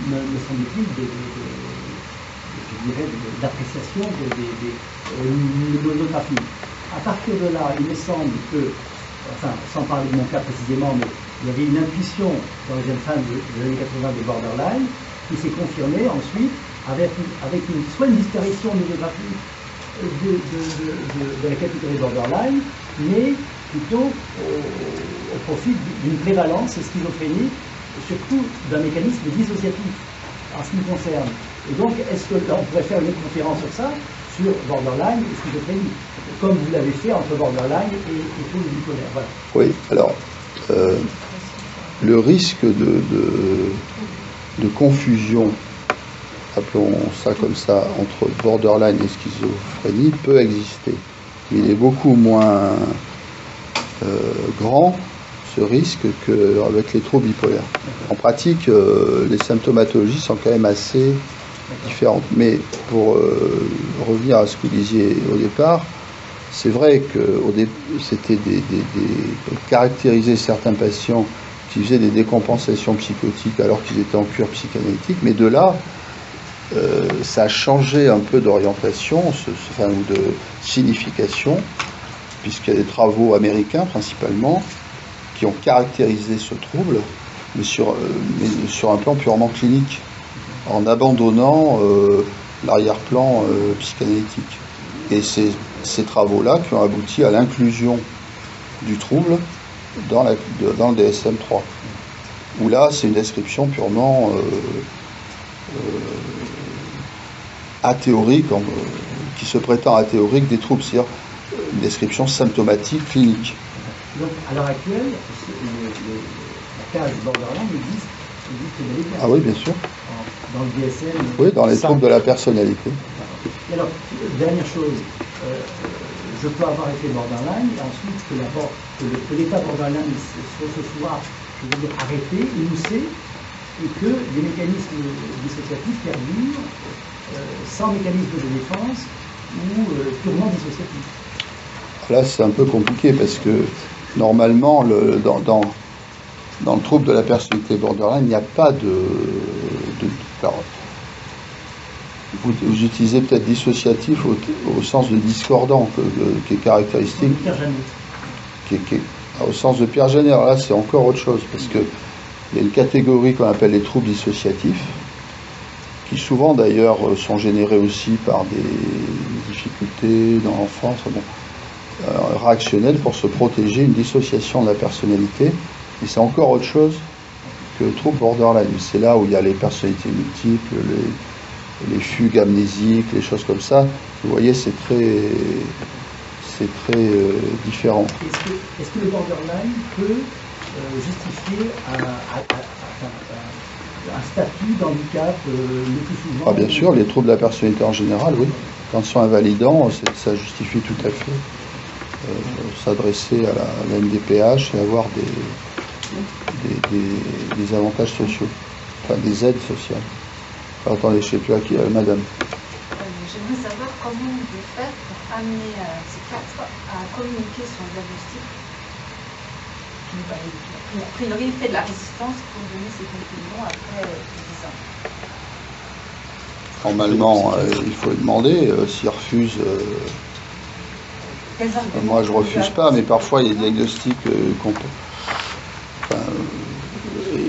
me semble-t-il, d'appréciation des monographies. À partir de là, il me semble que, enfin, sans parler de mon cas précisément, mais il y avait une intuition dans les jeunes femmes des années 80 de borderline qui s'est confirmée ensuite avec soit une disparition monographique de la catégorie borderline, mais plutôt au profit d'une prévalence schizophrénique, surtout d'un mécanisme dissociatif en ce qui me concerne. Et donc, est-ce qu'on pourrait faire une conférence sur ça, sur borderline et schizophrénie, comme vous l'avez fait entre borderline et trouble bipolaire. Voilà. Oui, alors, le risque de confusion, appelons ça comme ça, entre borderline et schizophrénie peut exister. Il est beaucoup moins grand ce risque qu'avec les troubles bipolaires. En pratique, les symptomatologies sont quand même assez différentes. Mais pour revenir à ce que vous disiez au départ, c'est vrai que c'était caractériser certains patients qui faisaient des décompensations psychotiques alors qu'ils étaient en cure psychanalytique, mais de là, ça a changé un peu d'orientation, ou de signification, puisqu'il y a des travaux américains principalement qui ont caractérisé ce trouble, mais sur un plan purement clinique, en abandonnant l'arrière-plan psychanalytique. Et ces travaux-là qui ont abouti à l'inclusion du trouble dans le DSM-3, où là, c'est une description purement athéorique, qui se prétend athéorique des troubles, c'est-à-dire une description symptomatique clinique. Donc, à l'heure actuelle, la case borderline existe bel et bien. Ah oui, bien sûr. Dans le DSM. Oui, dans les troubles de la personnalité. Et alors, dernière chose, je peux avoir été borderline, et ensuite que l'état borderline se soit, je veux dire, arrêté, émoussé, et que les mécanismes dissociatifs perdurent sans mécanisme de défense ou purement dissociatif. Là, c'est un peu compliqué parce que normalement, dans le trouble de la personnalité borderline, il n'y a pas alors, vous utilisez peut-être dissociatif au sens de discordant, qui est caractéristique. Au sens de Pierre Janet. Alors là, c'est encore autre chose, parce qu'il y a une catégorie qu'on appelle les troubles dissociatifs, qui souvent d'ailleurs sont générés aussi par des difficultés dans l'enfance, réactionnelles pour se protéger, une dissociation de la personnalité. Et c'est encore autre chose que le trouble borderline. C'est là où il y a les personnalités multiples, les fugues amnésiques, les choses comme ça. Vous voyez, c'est très différent. Est-ce que le borderline peut justifier un statut d'handicap le plus souvent? Ah, bien sûr, les troubles de la personnalité en général, oui. Quand ils sont invalidants, ça justifie tout à fait s'adresser à la MDPH et avoir des avantages sociaux, enfin des aides sociales. Alors, attendez, je ne sais plus à qui, madame. J'aimerais savoir comment on peut faire pour amener ces quatre à communiquer son diagnostic. A priori, il fait de la résistance pour donner ses conclusions après 10 ans. Normalement, il faut demander. S'il refuse, moi je refuse pas, mais parfois il y a des diagnostics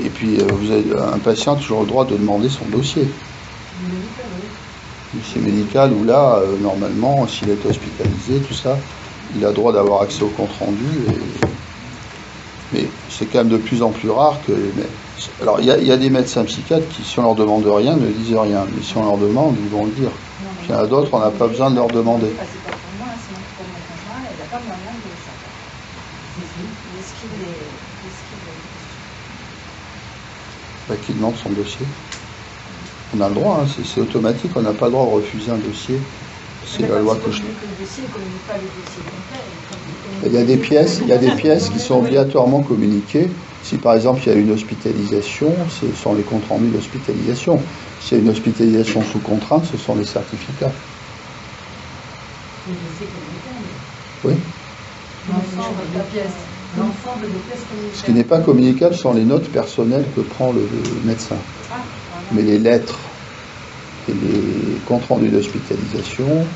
et puis vous avez un patient a toujours le droit de demander son dossier. Dossier médical où là, normalement, s'il est hospitalisé, tout ça, il a le droit d'avoir accès au compte rendu. Mais c'est quand même de plus en plus rare que... Alors, il y a des médecins psychiatres qui, si on leur demande rien, ne disent rien. Mais si on leur demande, ils vont le dire. Puis il y en a d'autres, on n'a pas besoin de leur demander. C'est pas pour moi, c'est pour mon conjoint, il n'y a pas moyen de le savoir. Est-ce qu'il est... Qui demande son dossier. On a le droit, hein, c'est automatique, on n'a pas le droit de refuser un dossier. C'est la loi que je... Il y a des pièces qui sont obligatoirement communiquées. Si par exemple il y a une hospitalisation, ce sont les comptes rendus d'hospitalisation. S'il y a une hospitalisation sous contrainte, ce sont les certificats. Oui. Ce qui n'est pas communicable sont les notes personnelles que prend le médecin. Mais les lettres et les comptes rendus d'hospitalisation,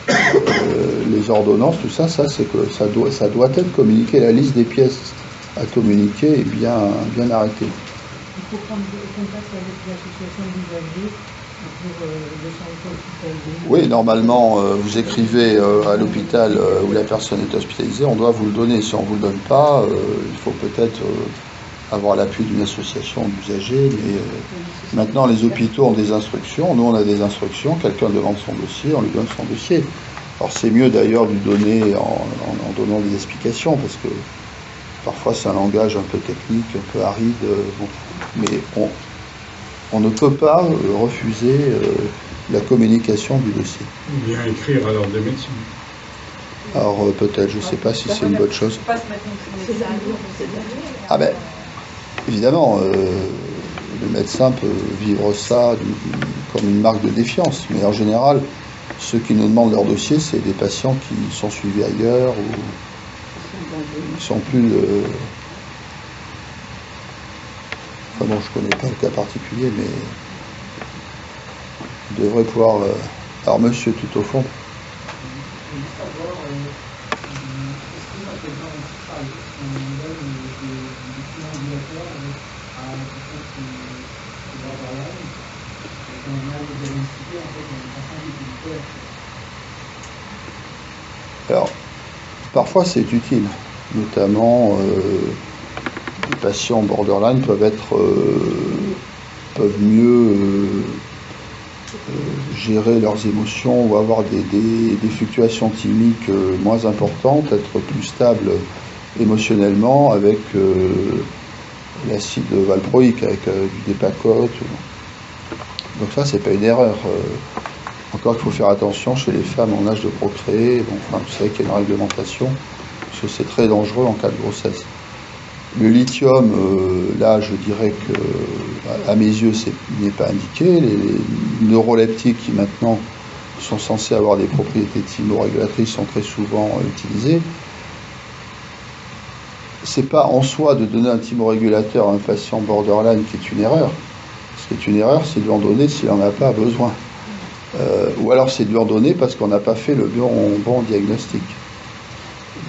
les ordonnances, tout ça, c'est que ça doit être communiqué. La liste des pièces à communiquer est bien arrêtée. Il faut prendre contact avec l'association d'usagers pour le centre hospitalisé. Oui, normalement, vous écrivez à l'hôpital où la personne est hospitalisée, on doit vous le donner. Si on ne vous le donne pas, il faut peut-être avoir l'appui d'une association d'usagers. Mais maintenant, les hôpitaux ont des instructions. Nous, on a des instructions. Quelqu'un demande son dossier, on lui donne son dossier. Alors, c'est mieux d'ailleurs de lui donner en donnant des explications, parce que parfois, c'est un langage un peu technique, un peu aride. Mais on ne peut pas refuser la communication du dossier. Ou bien écrire à l'ordre des médecins. Alors peut-être, je ne sais pas si c'est une bonne chose. Ah ben, évidemment, le médecin peut vivre ça comme une marque de défiance, mais en général, ceux qui nous demandent leur dossier, c'est des patients qui sont suivis ailleurs ou qui sont plus... Enfin bon, je ne connais pas le cas particulier, mais il devrait pouvoir... Alors monsieur, tout au fond. Alors, parfois c'est utile, notamment les patients borderline peuvent mieux gérer leurs émotions ou avoir des fluctuations thymiques moins importantes, être plus stable émotionnellement avec l'acide valproïque, avec du Dépakote. Donc ça, c'est pas une erreur. Encore qu'il faut faire attention chez les femmes en âge de procréer. Donc, enfin, vous savez qu'il y a une réglementation, parce que c'est très dangereux en cas de grossesse. Le lithium, là, je dirais que, à mes yeux, il n'est pas indiqué. Les neuroleptiques qui maintenant sont censés avoir des propriétés thymorégulatrices sont très souvent utilisés. C'est pas en soi de donner un thymorégulateur à un patient borderline qui est une erreur. Ce qui est une erreur, c'est de lui en donner s'il n'en a pas besoin. Ou alors c'est de lui en donner parce qu'on n'a pas fait le bon diagnostic.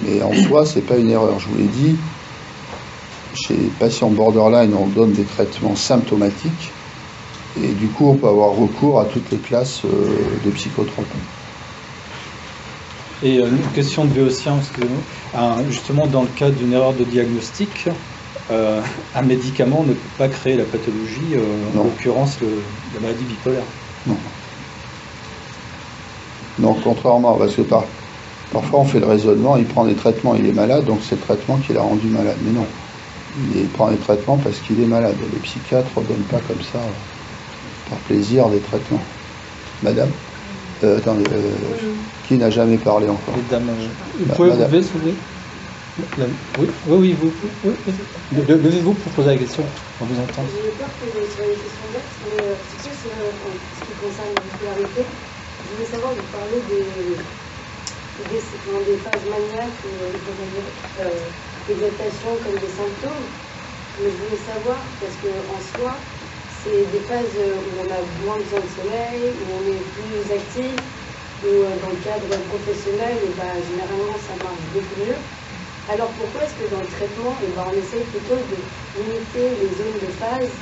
Mais en soi, c'est pas une erreur. Je vous l'ai dit, chez les patients borderline, on donne des traitements symptomatiques et du coup, on peut avoir recours à toutes les classes de psychotropes. Et une question de Béotien, excusez-moi. Justement, dans le cas d'une erreur de diagnostic, un médicament ne peut pas créer la pathologie, en l'occurrence la maladie bipolaire. Non. Non, contrairement, parce que parfois on fait le raisonnement, il prend des traitements, il est malade, donc c'est le traitement qui l'a rendu malade. Mais non, il prend des traitements parce qu'il est malade. Les psychiatres ne donnent pas comme ça, par plaisir, des traitements. Madame attendez, qui n'a jamais parlé encore? Mesdames, vous pouvez vous lever, s'il vous plaît? Oui, vous. Levez-vous pour poser la question, on vous entend. J'ai peur que ce soit une question bête, mais c'est plus ce qui concerne la bipolarité. Je voulais savoir, vous parlez des phases maniaques ou d'exaltation comme des symptômes, mais je voulais savoir, parce qu'en soi, c'est des phases où on a moins besoin de sommeil, où on est plus actif, où dans le cadre professionnel, généralement ça marche beaucoup mieux. Alors pourquoi est-ce que dans le traitement, on essaye plutôt de limiter les zones de phase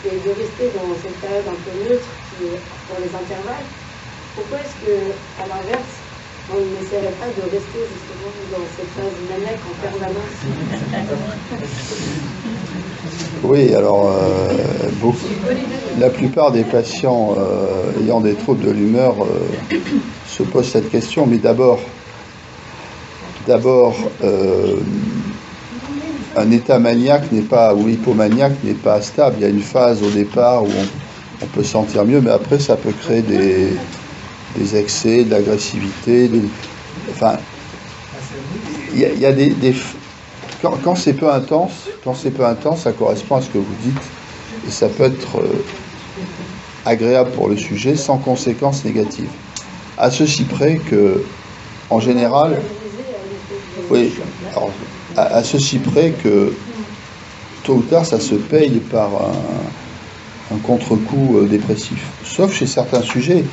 et de rester dans cette période un peu neutre pour les intervalles? Pourquoi est-ce qu'à l'inverse, on n'essaierait pas de rester justement dans cette phase maniaque en permanence? Oui, alors la plupart des patients ayant des troubles de l'humeur se posent cette question, mais d'abord, un état maniaque ou hypomaniaque n'est pas stable. Il y a une phase au départ où on peut se sentir mieux, mais après ça peut créer des excès, de l'agressivité. Enfin, il y a quand c'est peu intense, ça correspond à ce que vous dites, et ça peut être agréable pour le sujet sans conséquences négatives. À ceci près que, en général, oui, alors, à ceci près que tôt ou tard, ça se paye par un contre-coup dépressif. Sauf chez certains sujets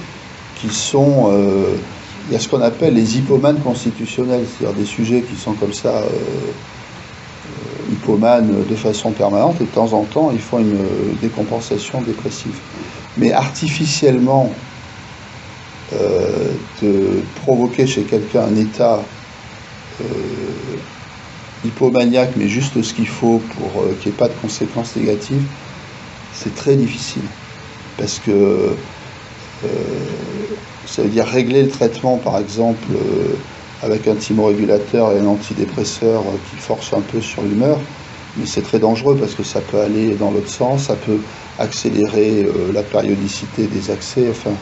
qui sont... il y a ce qu'on appelle les hypomanes constitutionnels, c'est-à-dire des sujets qui sont comme ça, hypomanes de façon permanente, et de temps en temps, ils font une décompensation dépressive. Mais artificiellement, de provoquer chez quelqu'un un état hypomaniaque, mais juste ce qu'il faut pour qu'il n'y ait pas de conséquences négatives, c'est très difficile. Parce que ça veut dire régler le traitement, par exemple, avec un thymorégulateur et un antidépresseur qui force un peu sur l'humeur, mais c'est très dangereux parce que ça peut aller dans l'autre sens, ça peut accélérer la périodicité des accès. Enfin,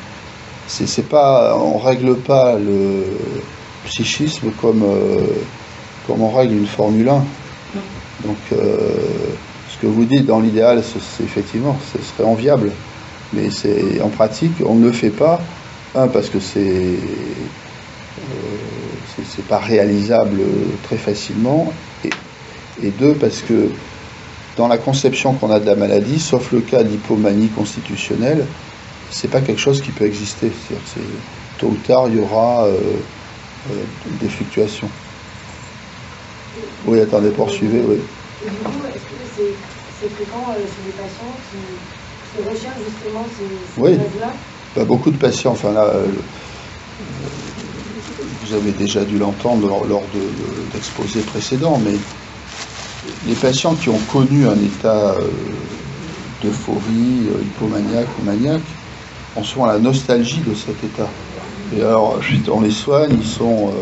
c'est pas, on règle pas psychisme comme on règle une Formule 1. Donc, ce que vous dites dans l'idéal, c'est effectivement, ce serait enviable. Mais en pratique, on ne le fait pas. Un, parce que c'est pas réalisable très facilement. Et deux, parce que dans la conception qu'on a de la maladie, sauf le cas d'hypomanie constitutionnelle, c'est pas quelque chose qui peut exister. Tôt ou tard, il y aura des fluctuations. Oui, attendez, poursuivez, oui. Et du coup, est-ce que c'est fréquent chez les patients qui recherchent justement ces maladies-là? Bah, beaucoup de patients, enfin là, vous avez déjà dû l'entendre lors d'exposés précédents, mais les patients qui ont connu un état d'euphorie, hypomaniaque ou maniaque, ont souvent la nostalgie de cet état. Et alors, on les soigne, ils sont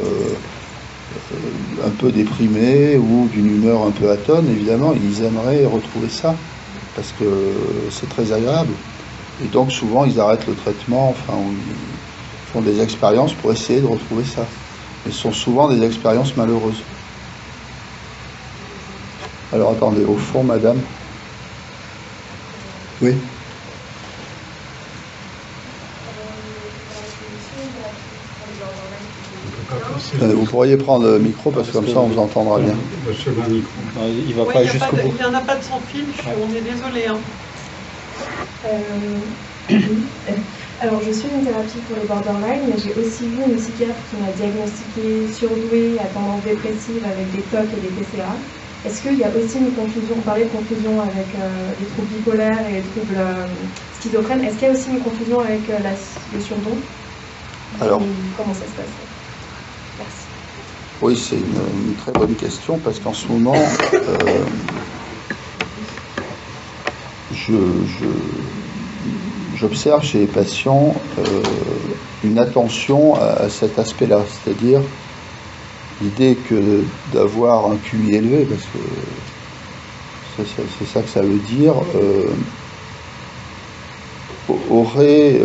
un peu déprimés ou d'une humeur un peu atone, évidemment, ils aimeraient retrouver ça, parce que c'est très agréable. Et donc, souvent, ils arrêtent le traitement, enfin, ils font des expériences pour essayer de retrouver ça. Mais ce sont souvent des expériences malheureuses. Alors, attendez, au fond, madame. Oui. Vous pourriez prendre le micro parce que comme ça on vous entendra bien. Il va pas jusqu'au bout. Il n'y en a pas de sans fil, on est désolé. Hein. Alors je suis une thérapie pour les borderline, mais j'ai aussi vu une psychiatre qui m'a diagnostiqué surdouée à tendance dépressive avec des TOC et des PCA. Est-ce qu'il y a aussi une confusion, on parlait de confusion avec les troubles bipolaires et les troubles schizophrènes, est-ce qu'il y a aussi une confusion avec le surdon? Alors, comment ça se passe? Merci. Oui, c'est une très bonne question parce qu'en ce moment, j'observe chez les patients une attention à cet aspect-là, c'est-à-dire l'idée que d'avoir un QI élevé, parce que c'est ça que ça veut dire,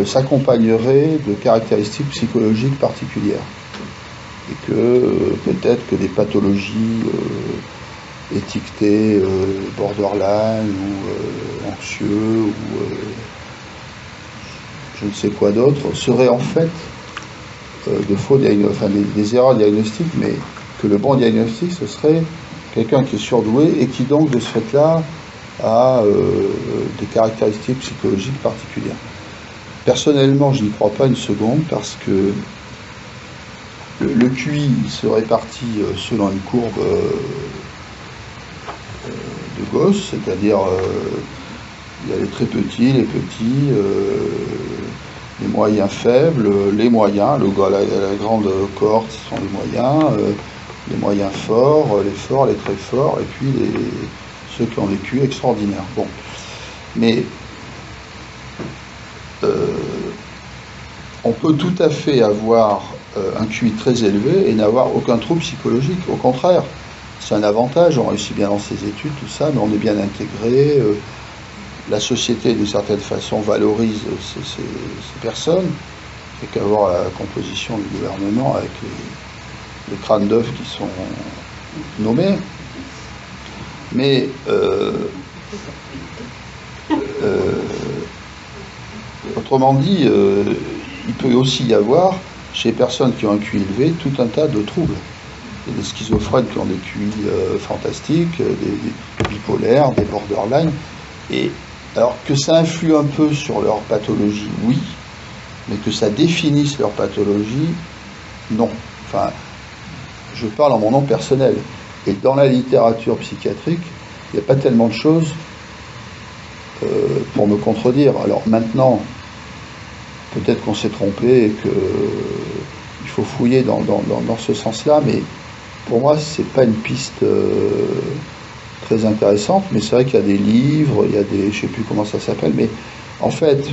s'accompagnerait de caractéristiques psychologiques particulières. Et que peut-être que des pathologies étiquetées borderline ou anxieux ou je ne sais quoi d'autre seraient en fait de faux des erreurs diagnostiques, mais que le bon diagnostic ce serait quelqu'un qui est surdoué et qui donc de ce fait-là a des caractéristiques psychologiques particulières. Personnellement, je n'y crois pas une seconde parce que le QI se répartit selon une courbe de Gauss, c'est-à-dire il y a les très petits, les petits, les moyens faibles, les moyens, la grande cohorte sont les moyens forts, les très forts, et puis ceux qui ont des QI extraordinaires. Bon. Mais on peut tout à fait avoir un QI très élevé et n'avoir aucun trouble psychologique. Au contraire, c'est un avantage, on réussit bien dans ses études, tout ça, mais on est bien intégré. La société, d'une certaine façon, valorise ces personnes. Il n'y a qu'à voir la composition du gouvernement avec les crânes d'œufs qui sont nommés. Mais autrement dit, il peut aussi y avoir, chez les personnes qui ont un QI élevé, tout un tas de troubles. Il y a des schizophrènes qui ont des QI fantastiques, des bipolaires, des borderline. Et alors que ça influe un peu sur leur pathologie, oui, mais que ça définisse leur pathologie, non. Enfin, je parle en mon nom personnel. Et dans la littérature psychiatrique, il n'y a pas tellement de choses pour me contredire. Alors maintenant, peut-être qu'on s'est trompé et qu'il faut fouiller dans ce sens-là, mais pour moi, c'est pas une piste très intéressante, mais c'est vrai qu'il y a des livres, il y a des, je sais plus comment ça s'appelle, mais en fait,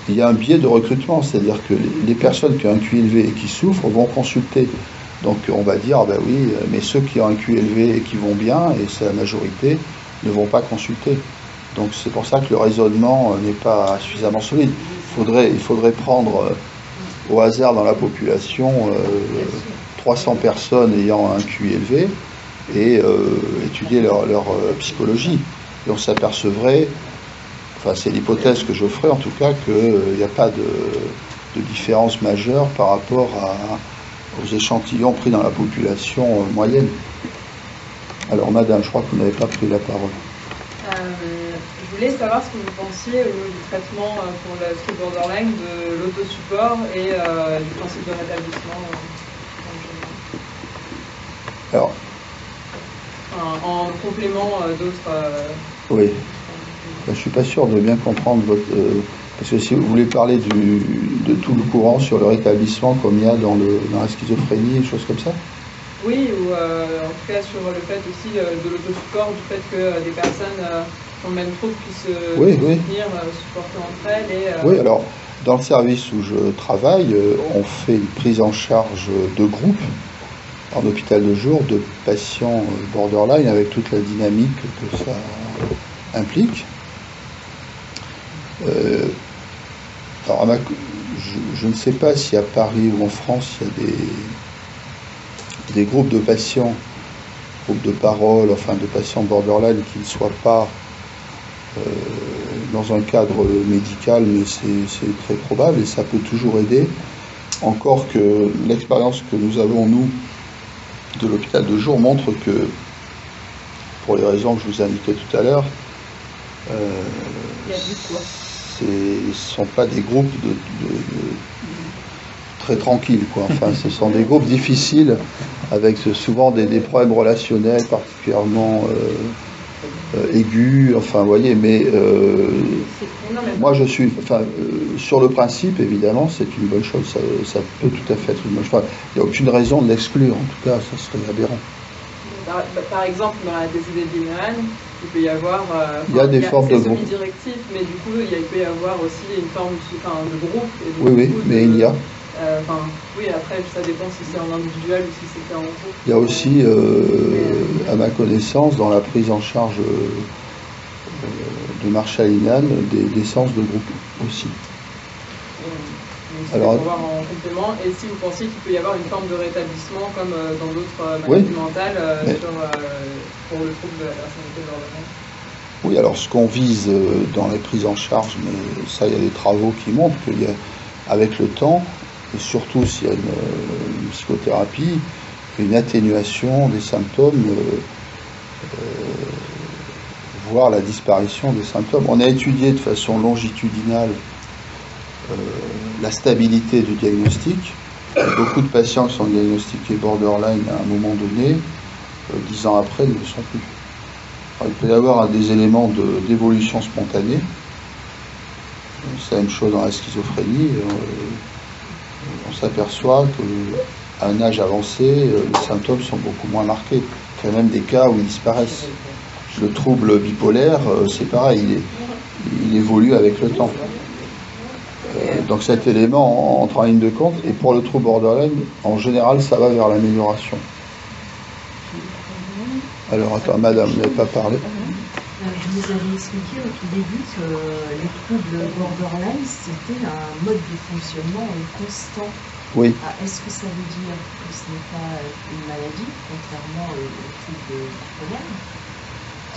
il y a un biais de recrutement, c'est-à-dire que les personnes qui ont un QI élevé et qui souffrent vont consulter. Donc on va dire, ah ben oui, mais ceux qui ont un QI élevé et qui vont bien, et c'est la majorité, ne vont pas consulter. Donc c'est pour ça que le raisonnement n'est pas suffisamment solide. Il faudrait prendre au hasard dans la population 300 personnes ayant un QI élevé et étudier leur psychologie. Et on s'apercevrait, enfin c'est l'hypothèse que je ferai en tout cas, qu'il n'y a pas de différence majeure par rapport aux échantillons pris dans la population moyenne. Alors madame, je crois que vous n'avez pas pris la parole. Je voulais savoir ce que vous pensiez au niveau du traitement pour le trouble borderline, de l'autosupport et du principe de rétablissement Alors, en complément d'autres... Oui. Je ne suis pas sûr de bien comprendre votre... parce que si vous voulez parler de tout le courant sur le rétablissement comme il y a dans la schizophrénie, des choses comme ça? Oui, ou en tout cas sur le fait aussi de l'autosupport, du fait que des personnes qui ont le même trouble puissent soutenir, supporter entre elles. Oui, alors, dans le service où je travaille, on fait une prise en charge de groupe en hôpital de jour de patients borderline avec toute la dynamique que ça implique. Alors, je ne sais pas si à Paris ou en France, il y a des groupes de patients, groupes de parole, enfin de patients borderline qui ne soient pas dans un cadre médical, mais c'est très probable et ça peut toujours aider. Encore que l'expérience que nous avons, nous, de l'hôpital de jour montre que, pour les raisons que je vous indiquais tout à l'heure, ce ne sont pas des groupes très tranquilles, quoi. Enfin, ce sont des groupes difficiles, avec souvent des problèmes relationnels particulièrement aigus, enfin, vous voyez, mais moi je suis, enfin, sur le principe, évidemment, c'est une bonne chose, ça peut tout à fait être une bonne chose. Il n'y a aucune raison de l'exclure, en tout cas, ça serait aberrant. Par exemple, dans la DCD de Linéane, il peut y avoir... il y a des formes de groupe. C'est semi-directif, mais du coup, il peut y avoir aussi une forme de groupe. Et oui, mais il y a. Oui, après, ça dépend si c'est en individuel ou si c'était en groupe. Il y a aussi, à ma connaissance, dans la prise en charge de Marshall Linéane, des séances de groupe aussi. Alors, pour voir en complément, et si vous pensez qu'il peut y avoir une forme de rétablissement comme dans d'autres maladies mentales pour le trouble de la personnalité borderline? Oui, alors ce qu'on vise dans les prises en charge, mais ça, il y a des travaux qui montrent qu'il y a, avec le temps, et surtout s'il y a une psychothérapie, une atténuation des symptômes, voire la disparition des symptômes. On a étudié de façon longitudinale la stabilité du diagnostic. Beaucoup de patients qui sont diagnostiqués borderline à un moment donné, 10 ans après, ne le sont plus. Alors, il peut y avoir des éléments d'évolution spontanée. C'est la même chose dans la schizophrénie. On s'aperçoit qu'à un âge avancé, les symptômes sont beaucoup moins marqués. Il y a même des cas où ils disparaissent. Le trouble bipolaire, c'est pareil, il évolue avec le temps. Donc cet élément entre en ligne de compte, et pour le trouble borderline, en général, ça va vers l'amélioration. Alors, attends, madame, vous n'avez pas parlé. Je vous avais expliqué au tout début que les troubles borderline, c'était un mode de fonctionnement constant. Oui. Est-ce que ça veut dire que ce n'est pas une maladie, contrairement au trouble bipolaire?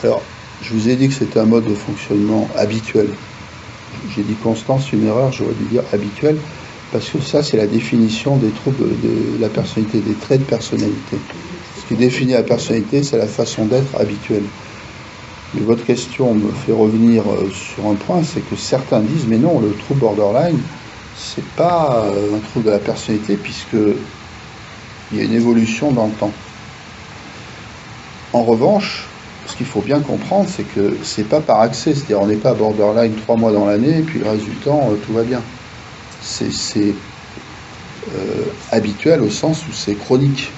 Alors, je vous ai dit que c'était un mode de fonctionnement habituel. J'ai dit constant, c'est une erreur, j'aurais dû dire habituel, parce que ça, c'est la définition des troubles de la personnalité, des traits de personnalité. Ce qui définit la personnalité, c'est la façon d'être habituelle. Mais votre question me fait revenir sur un point, c'est que certains disent, mais non, le trouble borderline, c'est pas un trouble de la personnalité, puisqu'il y a une évolution dans le temps. En revanche, ce qu'il faut bien comprendre, c'est que c'est pas par accès, c'est-à-dire on n'est pas borderline 3 mois dans l'année, et puis le reste du temps, tout va bien. C'est habituel au sens où c'est chronique.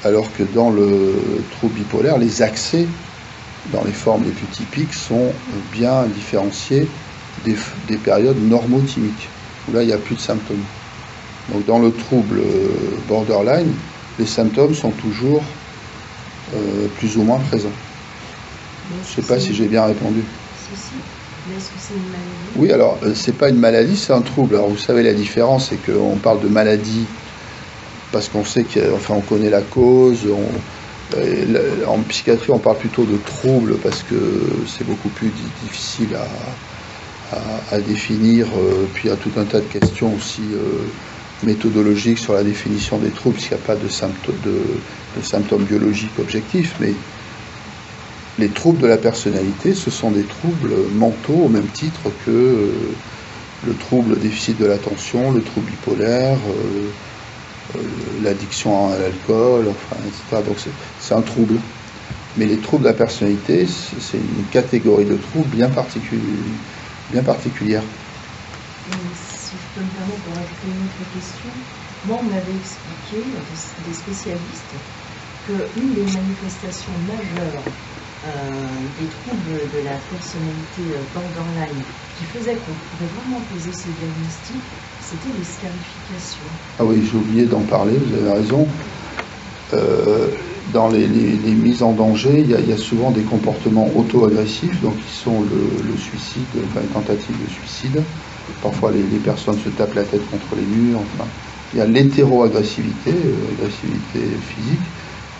Alors que dans le trouble bipolaire, les accès, dans les formes les plus typiques, sont bien différenciés des périodes normotimiques, où là, il n'y a plus de symptômes. Donc dans le trouble borderline, les symptômes sont toujours plus ou moins présents. Je ne sais pas si j'ai bien répondu. Si. Mais est-ce que c'est une maladie? Oui, alors, c'est pas une maladie, c'est un trouble. Alors, vous savez, la différence, c'est qu'on parle de maladie parce qu'on sait on connaît la cause. En psychiatrie, on parle plutôt de trouble parce que c'est beaucoup plus difficile à définir. Puis il y a tout un tas de questions aussi méthodologiques sur la définition des troubles, s'il n'y a pas de symptômes biologiques objectifs. Mais les troubles de la personnalité, ce sont des troubles mentaux au même titre que le trouble déficit de l'attention, le trouble bipolaire, l'addiction à l'alcool, enfin, etc. Donc c'est un trouble. Mais les troubles de la personnalité, c'est une catégorie de troubles bien particulière. Si je peux me permettre de rajouter une autre question, moi on m'avait expliqué, des spécialistes, qu'une des manifestations majeures des troubles de la personnalité borderline qui faisait qu'on pourrait vraiment poser ce diagnostic, c'était les scarifications. Ah oui, j'ai oublié d'en parler, vous avez raison. Dans les mises en danger, il y a souvent des comportements auto-agressifs, donc qui sont le suicide, enfin une tentative de suicide. Parfois les personnes se tapent la tête contre les murs. Enfin, il y a l'hétéro-agressivité, agressivité physique,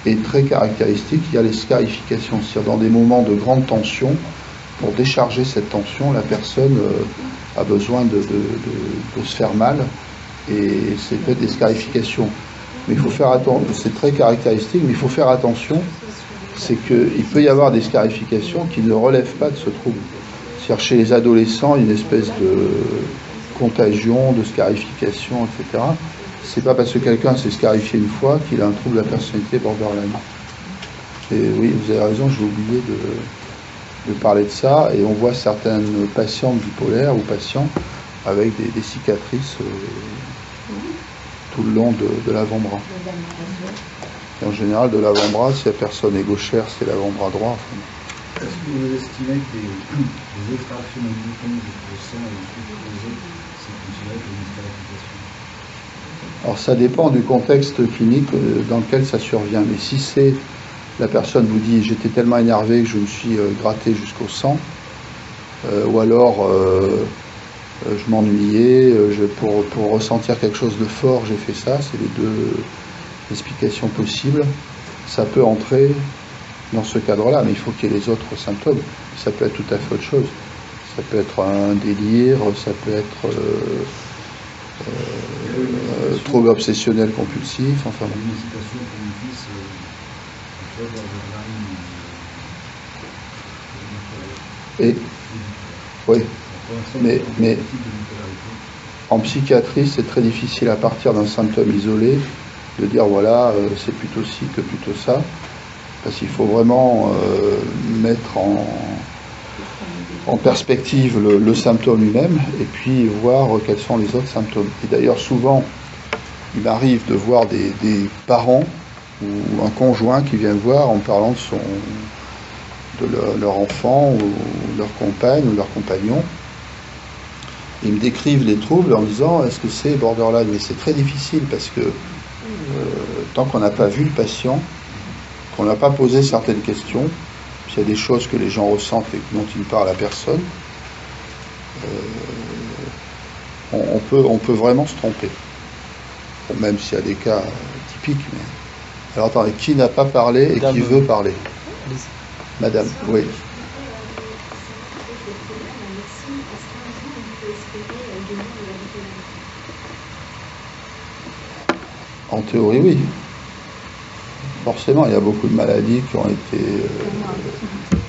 et très caractéristique, il y a les scarifications. C'est-à-dire dans des moments de grande tension, pour décharger cette tension, la personne a besoin de se faire mal, et c'est peut-être des scarifications. Mais il faut faire attention, c'est très caractéristique, mais il faut faire attention, c'est qu'il peut y avoir des scarifications qui ne relèvent pas de ce trouble. C'est-à-dire chez les adolescents, une espèce de contagion, de scarification, etc. C'est pas parce que quelqu'un s'est scarifié une fois qu'il a un trouble de la personnalité borderline. Et oui, vous avez raison, j'ai oublié de parler de ça, et on voit certaines patientes bipolaires ou patients avec des cicatrices tout le long de l'avant-bras. Et en général, de l'avant-bras, si la personne est gauchère, c'est l'avant-bras droit. Enfin. Est-ce que vous estimez que les extractions de glucose du sang et des autres, c'est considéré comme une scarification? Alors ça dépend du contexte clinique dans lequel ça survient. Mais si c'est la personne vous dit j'étais tellement énervé que je me suis gratté jusqu'au sang, ou alors je m'ennuyais, pour ressentir quelque chose de fort, j'ai fait ça, c'est les deux explications possibles. Ça peut entrer dans ce cadre-là, mais il faut qu'il y ait les autres symptômes. Ça peut être tout à fait autre chose. Ça peut être un délire, ça peut être trouble obsessionnel compulsif, enfin. Une hésitation pour mon fils, et oui, mais en psychiatrie, c'est très difficile à partir d'un symptôme isolé de dire voilà, c'est plutôt ci que plutôt ça, parce qu'il faut vraiment mettre en perspective le symptôme lui-même et puis voir quels sont les autres symptômes. Et d'ailleurs, souvent, il m'arrive de voir des parents ou un conjoint qui vient voir en parlant de leur enfant ou leur compagne ou leur compagnon. Ils me décrivent les troubles en disant est-ce que c'est borderline? Mais c'est très difficile parce que tant qu'on n'a pas vu le patient, qu'on n'a pas posé certaines questions, s'il y a des choses que les gens ressentent et dont ils parlent à personne, on peut vraiment se tromper. Bon, même s'il y a des cas typiques. Mais... Alors attendez, qui n'a pas parlé et qui veut parler? Madame, oui. En théorie, oui. Forcément, il y a beaucoup de maladies qui ont été...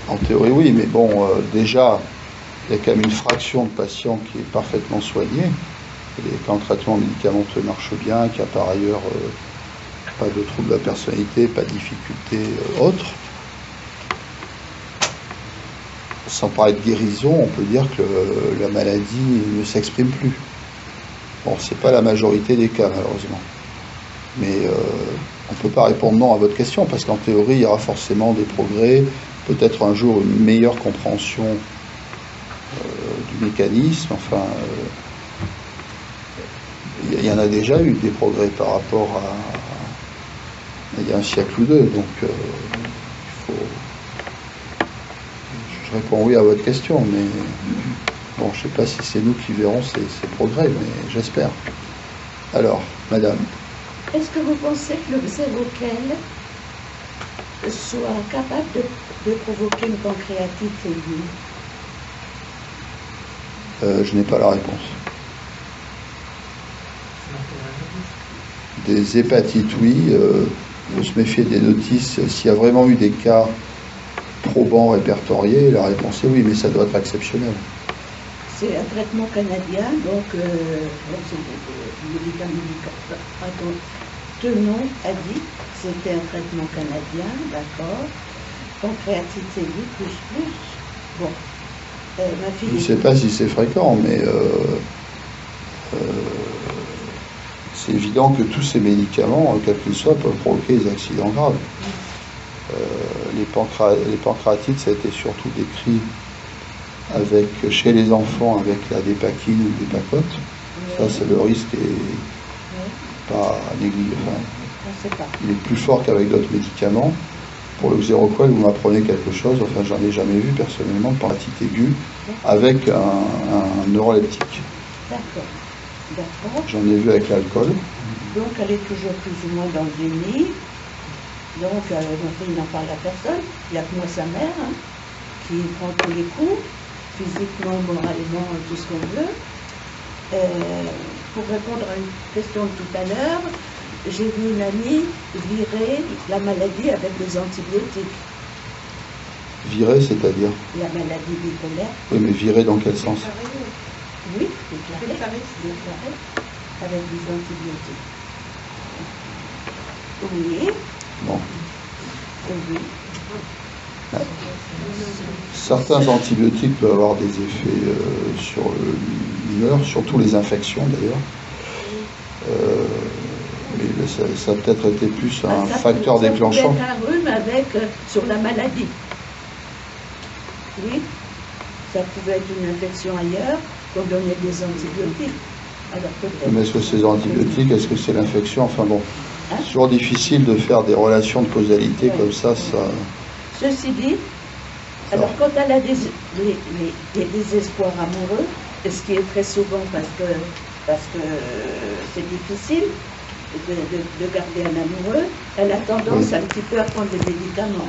en théorie, oui, mais bon, déjà, il y a quand même une fraction de patients qui est parfaitement soignée, et quand le traitement médicamenteux marche bien, qu'il n'y a par ailleurs pas de trouble de la personnalité, pas de difficultés autres. Sans parler de guérison, on peut dire que la maladie ne s'exprime plus. Bon, c'est pas la majorité des cas, malheureusement. Mais on ne peut pas répondre non à votre question, parce qu'en théorie, il y aura forcément des progrès, peut-être un jour une meilleure compréhension du mécanisme. Enfin, il y en a déjà eu des progrès par rapport à il y a un siècle ou deux, donc il faut... Je réponds oui à votre question, mais bon, je ne sais pas si c'est nous qui verrons ces progrès, mais j'espère. Alors, madame. Est-ce que vous pensez que le xéroquel soit capable de provoquer une pancréatite aiguë? Je n'ai pas la réponse. Des hépatites, oui. Il faut se méfier des notices. S'il y a vraiment eu des cas probants répertoriés, la réponse est oui, mais ça doit être exceptionnel. C'est un traitement canadien, donc Tenon a dit que c'était un traitement canadien, d'accord. Pancréatite aiguë, plus. Bon, ma fille... Je ne sais pas si c'est fréquent, mais c'est évident que tous ces médicaments, quels qu'ils soient, peuvent provoquer des accidents graves. Les pancréatites, ça a été surtout décrit chez les enfants avec la dépakine ou l'hépacote. Ça, c'est le risque est pas négligé. Enfin, il est plus fort qu'avec d'autres médicaments. Pour le xéroquel, vous m'apprenez quelque chose, enfin j'en ai jamais vu personnellement de pancréatite aiguë avec un neuroleptique. D'accord. J'en ai vu avec l'alcool. Donc elle est toujours plus ou moins dans le déni. Donc mon fils n'en parle à personne. Il n'y a que moi, sa mère, qui prend tous les coups, physiquement, moralement, tout ce qu'on veut. Pour répondre à une question de tout à l'heure, j'ai vu une amie virer la maladie avec des antibiotiques. Virer, c'est-à-dire? La maladie bipolaire. Oui, mais virer dans quel sens? Oui, déclaré avec des antibiotiques. Oui. Bon. Oui. Certains antibiotiques peuvent avoir des effets sur l'humeur, surtout les infections d'ailleurs. Mais ça a peut-être été plus un facteur déclenchant. Ça peut être un rhume avec, sur la maladie. Oui, ça pouvait être une infection ailleurs, qu'on donnait des antibiotiques. Alors peut-être. Mais est-ce que ces antibiotiques, est-ce que c'est l'infection? Enfin bon, c'est toujours difficile de faire des relations de causalité comme ça. Ceci dit, alors quand elle a des désespoirs amoureux, et ce qui est très souvent parce que c'est difficile de garder un amoureux, elle a tendance un petit peu à prendre des médicaments.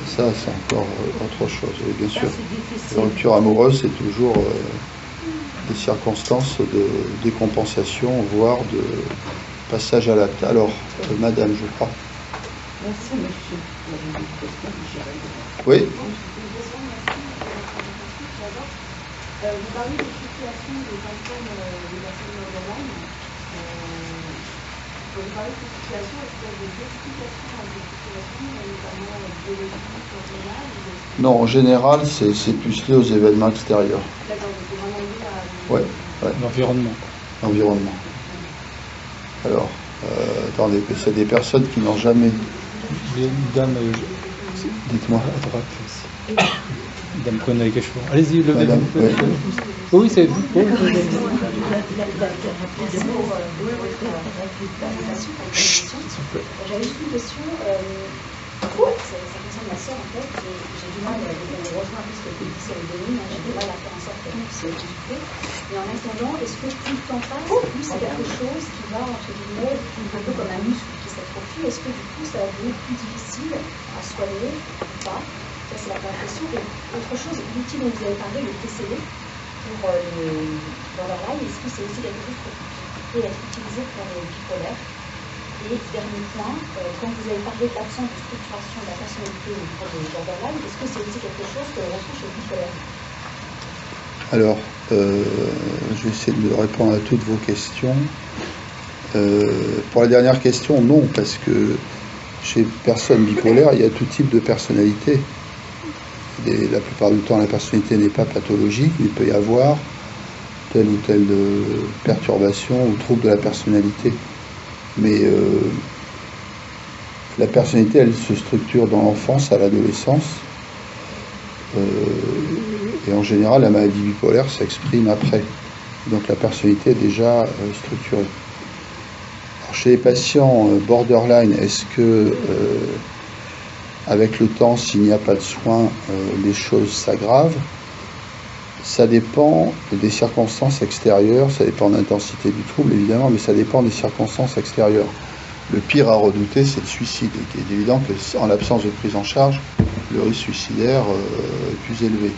Ça, c'est encore autre chose, oui, bien sûr. La rupture amoureuse, c'est toujours des circonstances de décompensation, voire de passage à l'acte. Alors, madame, je crois. Merci, monsieur. Oui. Vous parlez de situation des symptômes des personnes borderline. Quand vous parlez de cette situation, est-ce qu'il y a des explications à ces situations, notamment biologiques, hormonales? Non, en général, c'est plus lié aux événements extérieurs. D'accord, donc c'est vraiment lié à... Ouais. L'environnement. L'environnement. Alors, attendez, c'est des personnes qui n'ont jamais... Dame, dites-moi. À droite. Dame prenez quelque chose. Allez-y, levez-vous. Oui, c'est vous. J'avais juste une question. Ça concerne ma soeur en fait. J'ai du mal, on rejoint un peu ce que tu dis sur le déni, j'ai du mal à faire en sorte qu'elle puisse écouter. Mais en attendant, est-ce que plus le temps passe, plus c'est quelque chose qui va, entre guillemets, un peu comme un muscle qui s'atrophie, est-ce que du coup ça va devenir plus difficile à soigner ou pas? Ça c'est la première question. Et autre chose, l'outil dont vous avez parlé, le TCD, pour les borderline, est-ce que c'est aussi quelque chose qui peut être utilisé pour les bipolaires? Et dernier point, quand vous avez parlé de l'absence de structuration de la personnalité pour les borderline, est-ce que c'est aussi quelque chose que l'on retrouve chez les bipolaires? Alors, je vais essayer de répondre à toutes vos questions. Pour la dernière question, non, parce que chez personnes bipolaires, il y a tout type de personnalité. La plupart du temps, la personnalité n'est pas pathologique, mais il peut y avoir telle ou telle perturbation ou trouble de la personnalité. Mais la personnalité, elle se structure dans l'enfance, à l'adolescence. Et en général, la maladie bipolaire s'exprime après. Donc la personnalité est déjà structurée. Alors, chez les patients borderline, est-ce que avec le temps, s'il n'y a pas de soins, les choses s'aggravent. Ça dépend des circonstances extérieures, ça dépend de l'intensité du trouble évidemment, mais ça dépend des circonstances extérieures. Le pire à redouter, c'est le suicide. Et il est évident qu'en l'absence de prise en charge, le risque suicidaire est plus élevé.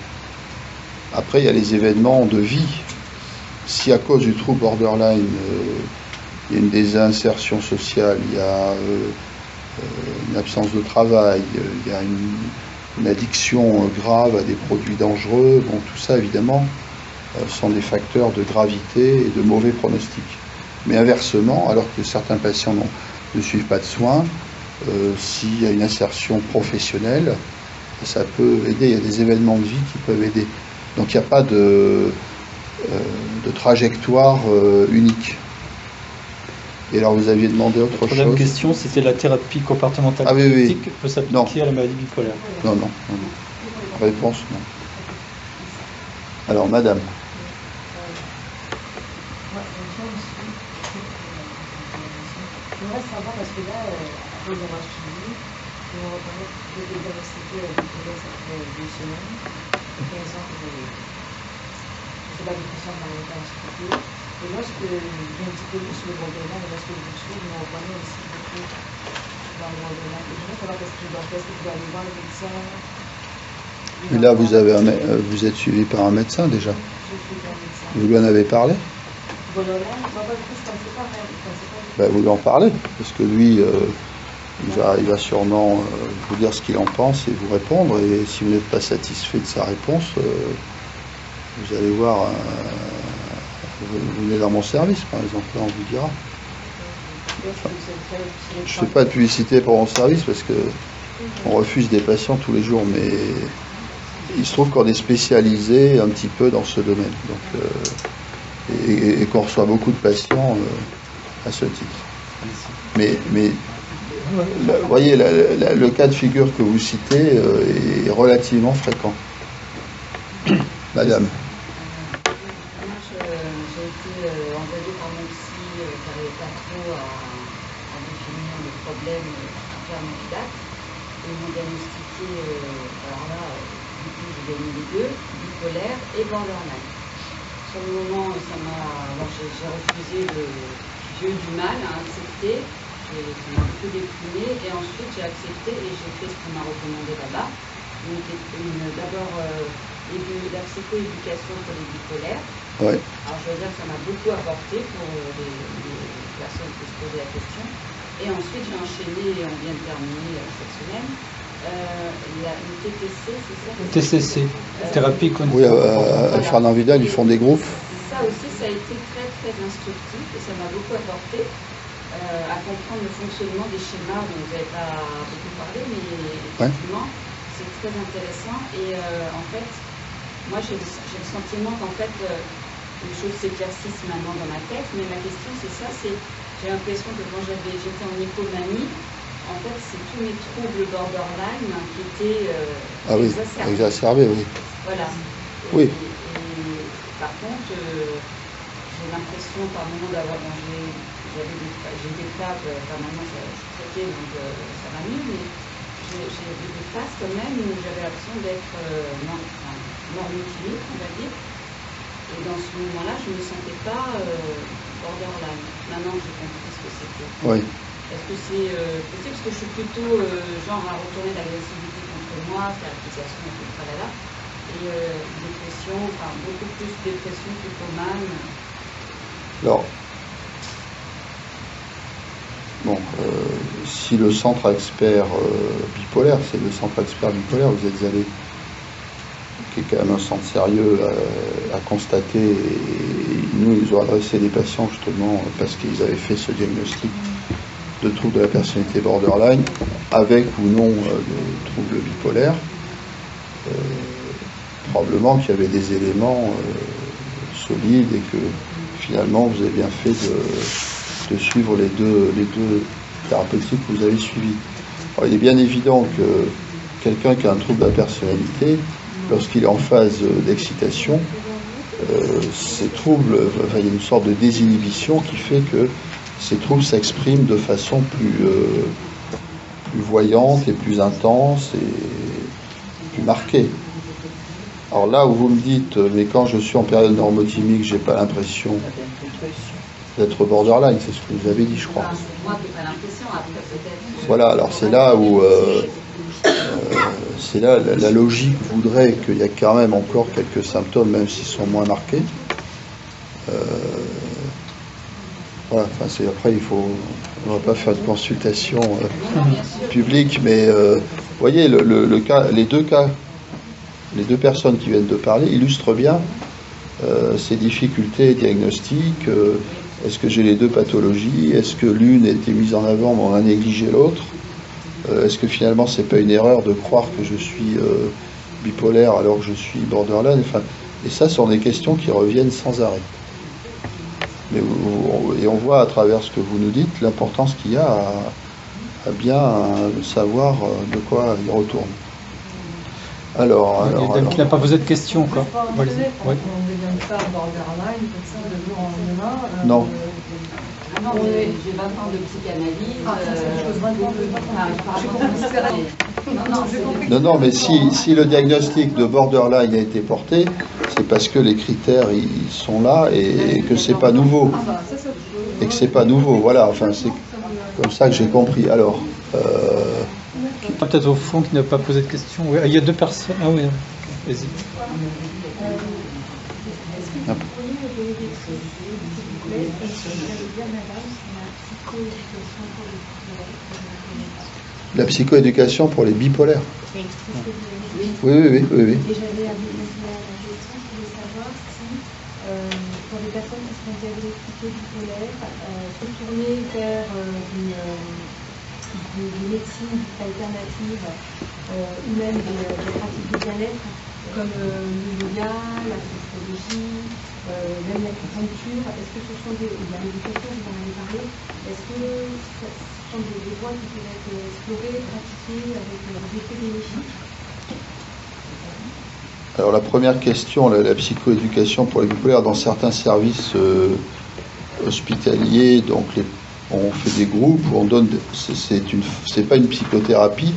Après, il y a les événements de vie. Si à cause du trouble borderline, il y a une désinsertion sociale, il y a une absence de travail, il y a une addiction grave à des produits dangereux, bon, tout ça évidemment sont des facteurs de gravité et de mauvais pronostics. Mais inversement, alors que certains patients ne suivent pas de soins, s'il y a une insertion professionnelle, ça peut aider, il y a des événements de vie qui peuvent aider. Donc il n'y a pas de trajectoire unique. Et alors vous aviez demandé autre chose. La question, c'était la thérapie comportementale thérapeutique peut s'appliquer à la maladie bipolaire. Non. Réponse, non. Alors, madame. J'aimerais savoir, parce que là, après avoir suivi, on va reconnaître que j'ai diagnostiqué bipolaire après 2 semaines, 15 ans que j'avais. Je sais pas de puissance dans l'état hospitalier. Et lorsque j'ai un petit peu plus sur le borderline, lorsque je vous suis, je me reconnais aussi beaucoup dans le borderline. Et je voudrais savoir qu'est-ce que je dois faire, est-ce que je dois aller voir le médecin. Mais là, vous êtes suivi par un médecin déjà. Je suis un médecin. Vous lui en avez parlé? Borderline, moi, je ne pensais pas. Vous lui en parlez, parce que lui, il va sûrement vous dire ce qu'il en pense et vous répondre. Et si vous n'êtes pas satisfait de sa réponse, vous allez voir. Vous venez dans mon service, par exemple, là on vous dira. Je ne fais pas de publicité pour mon service parce que on refuse des patients tous les jours, mais il se trouve qu'on est spécialisé un petit peu dans ce domaine, donc, et qu'on reçoit beaucoup de patients à ce titre. Mais vous voyez, le cas de figure que vous citez est relativement fréquent. Madame. Bipolaire et borderline. Sur le moment, j'ai refusé le jeu du mal à accepter, ça m'a beaucoup déprimé, et ensuite j'ai accepté et j'ai fait ce qu'on m'a recommandé là-bas. D'abord la psychoéducation pour les bipolaires. Ouais. Alors je veux dire que ça m'a beaucoup apporté pour les personnes qui se posaient la question. Et ensuite j'ai enchaîné, et on vient de terminer cette semaine. Il y a une TTC, c'est ça? TCC, thérapie cognitive. Oui, à Fernand Vidal, ils font des groupes. Ça aussi, ça a été très très instructif et ça m'a beaucoup apporté à comprendre le fonctionnement des schémas dont vous n'avez pas beaucoup parlé, mais effectivement, c'est très intéressant. Et en fait, moi j'ai le sentiment qu'en fait, les choses s'éclaircissent maintenant dans ma tête, mais ma question c'est ça, j'ai l'impression que quand j'étais en hypomanie, en fait, c'est tous mes troubles borderline qui étaient exacerbés. Oui. Voilà. Oui. Et par contre, j'ai l'impression par moment d'avoir j'ai des phases, maintenant je suis traitée, donc ça va mieux, mais j'ai des phases quand même où j'avais l'impression d'être normotinique, on va dire. Et dans ce moment-là, je ne me sentais pas borderline. Maintenant, j'ai compris ce que c'était. Oui. Est-ce que c'est possible? Parce que je suis plutôt genre à retourner l'agressivité contre moi, faire l'application et tout ça là, et dépression, enfin beaucoup plus dépression qu'hypomane. Alors, bon, si le centre expert bipolaire, c'est le centre expert bipolaire, vous êtes allé, qui est quand même un centre sérieux à constater, et nous, ils ont adressé des patients justement parce qu'ils avaient fait ce diagnostic de troubles de la personnalité borderline, avec ou non de troubles bipolaires, probablement qu'il y avait des éléments solides et que finalement vous avez bien fait de suivre les deux thérapeutiques que vous avez suivis. Alors, il est bien évident que quelqu'un qui a un trouble de la personnalité, lorsqu'il est en phase d'excitation, ces troubles, il y a une sorte de désinhibition qui fait que ces troubles s'expriment de façon plus voyante et plus intense et plus marquée. Alors là où vous me dites, mais quand je suis en période normotymique, j'ai pas l'impression d'être borderline, c'est ce que vous avez dit, je crois. Moi, j'ai pas l'impression, après peut-être. Voilà, alors c'est là où c'est là la logique voudrait qu'il y a quand même encore quelques symptômes, même s'ils sont moins marqués. Voilà, enfin c'est après on va pas faire de consultation publique, mais vous voyez le cas, les deux personnes qui viennent de parler illustrent bien ces difficultés diagnostiques. Est-ce que j'ai les deux pathologies? Est-ce que l'une a été mise en avant, mais on a négligé l'autre? Est-ce que finalement c'est pas une erreur de croire que je suis bipolaire alors que je suis borderline? Enfin, et ça sont des questions qui reviennent sans arrêt. Et on voit à travers ce que vous nous dites l'importance qu'il y a à bien savoir de quoi il retourne. Alors, qui n'a pas posé de questions, quoi. On ne devient pas borderline comme ça de jour en lendemain. Non. Non, j'ai 20 ans de psychanalyse. Non, mais si le diagnostic de borderline a été porté, c'est parce que les critères ils sont là et que c'est pas nouveau. Et que c'est pas nouveau, voilà, enfin c'est comme ça que j'ai compris. Alors. Peut-être au fond qui n'a pas posé de questions. Oui, il y a deux personnes. Ah oui, vas-y. La psychoéducation pour les bipolaires. Oui. Et j'avais la question, je voulais savoir si, pour les personnes qui sont diagnostiquées bipolaires, se tourner vers des médecines alternatives ou même des pratiques de bien-être comme le yoga, la sophrologie, même l'acupuncture. Est-ce que ce sont la méditation, vous en avez parlé, est-ce que ce sont des voies qui peuvent être explorées, pratiquées avec des effets bénéfiques? Alors la première question, la psychoéducation pour les bipolaires dans certains services hospitaliers, donc on fait des groupes où on donne, c'est pas une psychothérapie,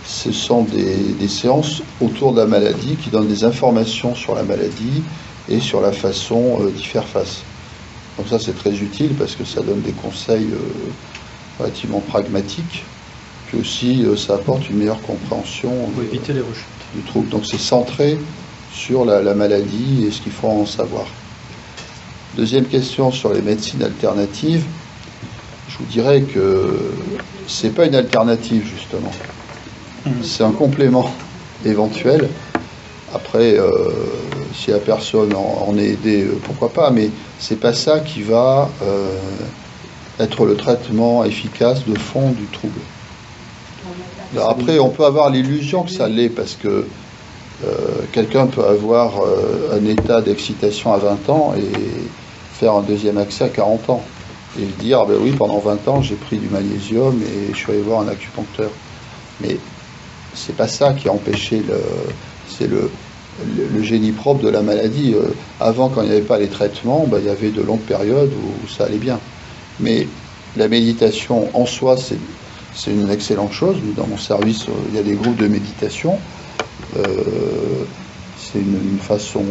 ce sont des séances autour de la maladie qui donnent des informations sur la maladie et sur la façon d'y faire face. Donc ça c'est très utile parce que ça donne des conseils relativement pragmatiques, puis aussi ça apporte une meilleure compréhension éviter les rechutes du trouble. Donc c'est centré sur la maladie et ce qu'il faut en savoir. Deuxième question sur les médecines alternatives. Je vous dirais que c'est pas une alternative justement. C'est un complément éventuel. Après, si la personne en est aidée, pourquoi pas, mais c'est pas ça qui va être le traitement efficace de fond du trouble. Alors après, on peut avoir l'illusion que ça l'est, parce que quelqu'un peut avoir un état d'excitation à 20 ans et faire un deuxième accès à 40 ans. Et dire, ah ben oui, pendant 20 ans, j'ai pris du magnésium et je suis allé voir un acupuncteur. Mais c'est pas ça qui a empêché c'est le génie propre de la maladie. Avant, quand il n'y avait pas les traitements, ben, il y avait de longues périodes où ça allait bien. Mais la méditation en soi, c'est une excellente chose. Dans mon service, il y a des groupes de méditation. C'est une façon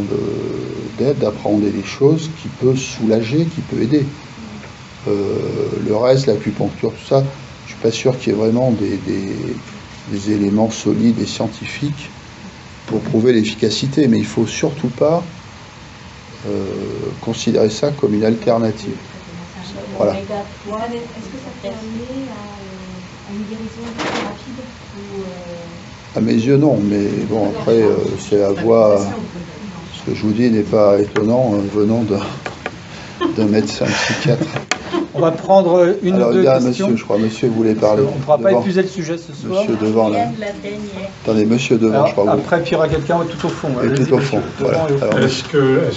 d'aide, d'apprendre des choses qui peut soulager, qui peut aider. Le reste, l'acupuncture, tout ça, je suis pas sûr qu'il y ait vraiment des éléments solides et scientifiques pour prouver l'efficacité, mais il faut surtout pas considérer ça comme une alternative. Voilà. Est-ce que ça peut amener à une guérison plus rapide ou À mes yeux, non, mais bon, après, c'est la voie. Ce que je vous dis n'est pas étonnant venant d'un médecin psychiatre. On va prendre une ou deux questions. Monsieur, je crois, monsieur voulait parler. On ne pourra pas épuiser le sujet ce soir. Monsieur devant, là. Attendez, monsieur devant, alors, je crois. Après, puis il y aura quelqu'un tout au fond. Et tout au fond, voilà. Est-ce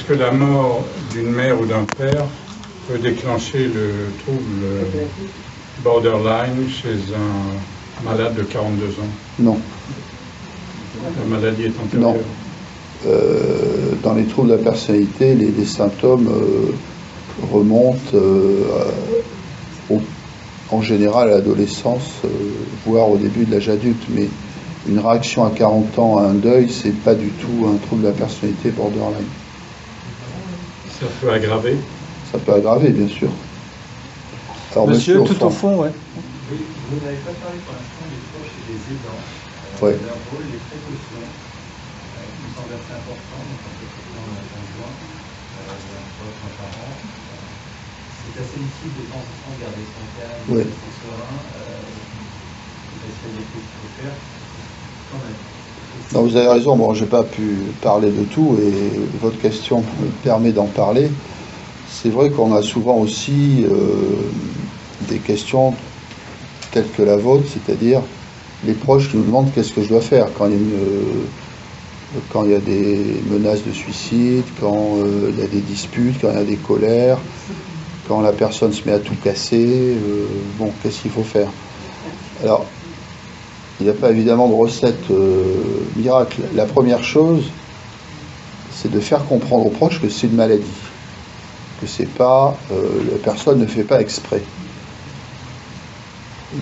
que la mort d'une mère ou d'un père peut déclencher le trouble borderline chez un malade de 42 ans? Non. La maladie est antérieure? Non. Dans les troubles de la personnalité, les symptômes remontent en général à l'adolescence, voire au début de l'âge adulte, mais une réaction à 40 ans à un deuil, c'est pas du tout un trouble de la personnalité borderline. Ça peut aggraver? Ça peut aggraver, bien sûr. Alors, monsieur tout au fond, ouais. Oui, vous n'avez pas parlé pour l'instant des proches et des aidants. Ouais. Leur rôle, les précautions, qui me semblent assez importants, donc en précaution d'un conjoint, d'un proche, d'un parent. C'est assez utile de temps en temps de garder son calme, ouais. son serein, parce qu'il y a des choses qu'il faut faire, quand même. Non, vous avez raison, bon, je n'ai pas pu parler de tout et votre question me permet d'en parler. C'est vrai qu'on a souvent aussi des questions telles que la vôtre, c'est-à-dire les proches qui nous demandent qu'est-ce que je dois faire quand il y a des menaces de suicide, quand il y a des disputes, quand il y a des colères, quand la personne se met à tout casser, bon, qu'est-ce qu'il faut faire? Alors, il n'y a pas évidemment de recette miracle. La première chose, c'est de faire comprendre aux proches que c'est une maladie, que c'est pas, la personne ne fait pas exprès.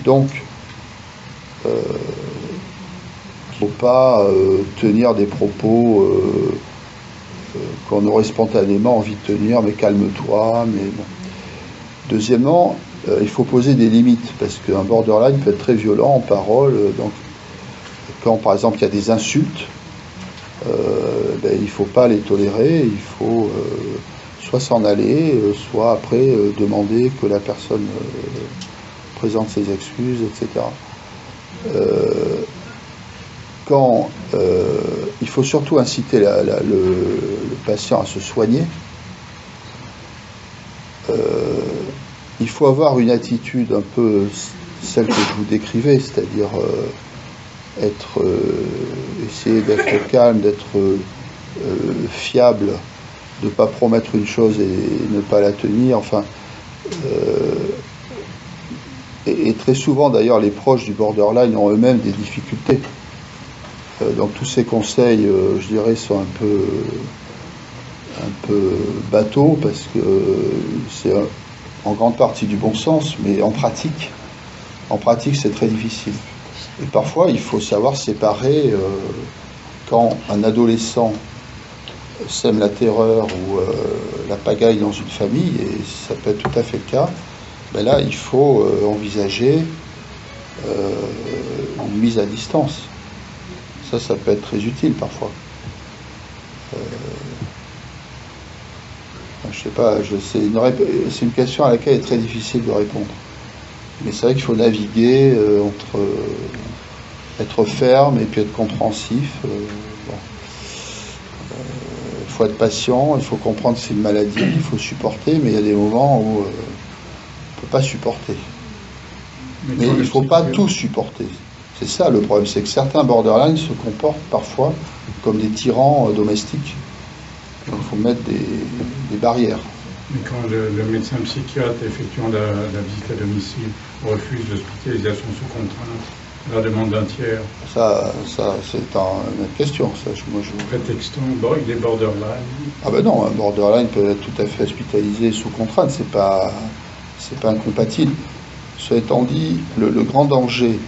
Donc, il ne faut pas tenir des propos qu'on aurait spontanément envie de tenir, mais calme-toi, mais bon. Deuxièmement, il faut poser des limites, parce qu'un borderline peut être très violent en parole. Donc, quand par exemple il y a des insultes, il ne faut pas les tolérer, il faut soit s'en aller, soit après demander que la personne présente ses excuses, etc. Il faut surtout inciter le patient à se soigner. Il faut avoir une attitude un peu celle que je vous décrivais, c'est-à-dire essayer d'être calme, d'être fiable, de ne pas promettre une chose et ne pas la tenir, enfin. Et très souvent, d'ailleurs, les proches du borderline ont eux-mêmes des difficultés. Donc tous ces conseils, je dirais, sont un peu bateaux, parce que c'est en grande partie du bon sens, mais en pratique c'est très difficile. Et parfois il faut savoir séparer quand un adolescent sème la terreur ou la pagaille dans une famille, et ça peut être tout à fait le cas, ben là il faut envisager une mise à distance. Ça peut être très utile parfois. Je sais pas, c'est une question à laquelle il est très difficile de répondre. Mais c'est vrai qu'il faut naviguer entre être ferme et puis être compréhensif. Il faut être patient, il faut comprendre que c'est une maladie, il faut supporter, mais il y a des moments où on ne peut pas supporter. Mais il ne faut pas tout supporter. C'est ça le problème, c'est que certains borderline se comportent parfois comme des tyrans domestiques. Donc il faut mettre des barrières. Mais quand le médecin psychiatre effectuant la visite à domicile refuse l'hospitalisation sous contrainte, la demande d'un tiers. Ça c'est une autre question. Prétextant, bon, il est borderline. Ah ben non, un borderline peut être tout à fait hospitalisé sous contrainte, c'est pas incompatible. Cela étant dit, le grand danger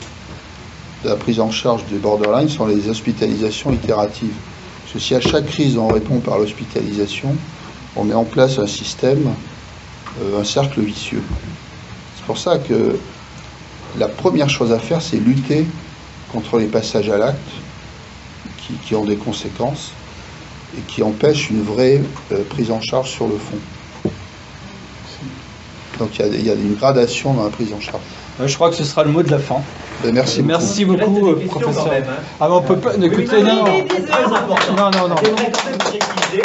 de la prise en charge des borderline sont les hospitalisations itératives. Parce que si à chaque crise on répond par l'hospitalisation, on met en place un système, un cercle vicieux. C'est pour ça que la première chose à faire, c'est lutter contre les passages à l'acte qui ont des conséquences et qui empêchent une vraie prise en charge sur le fond. Donc il y a une gradation dans la prise en charge. Je crois que ce sera le mot de la fin. Merci beaucoup. Merci beaucoup, professeur. Ah, mais on peut pas. Écoutez, non. Très important. Non. J'aimerais quand même préciser.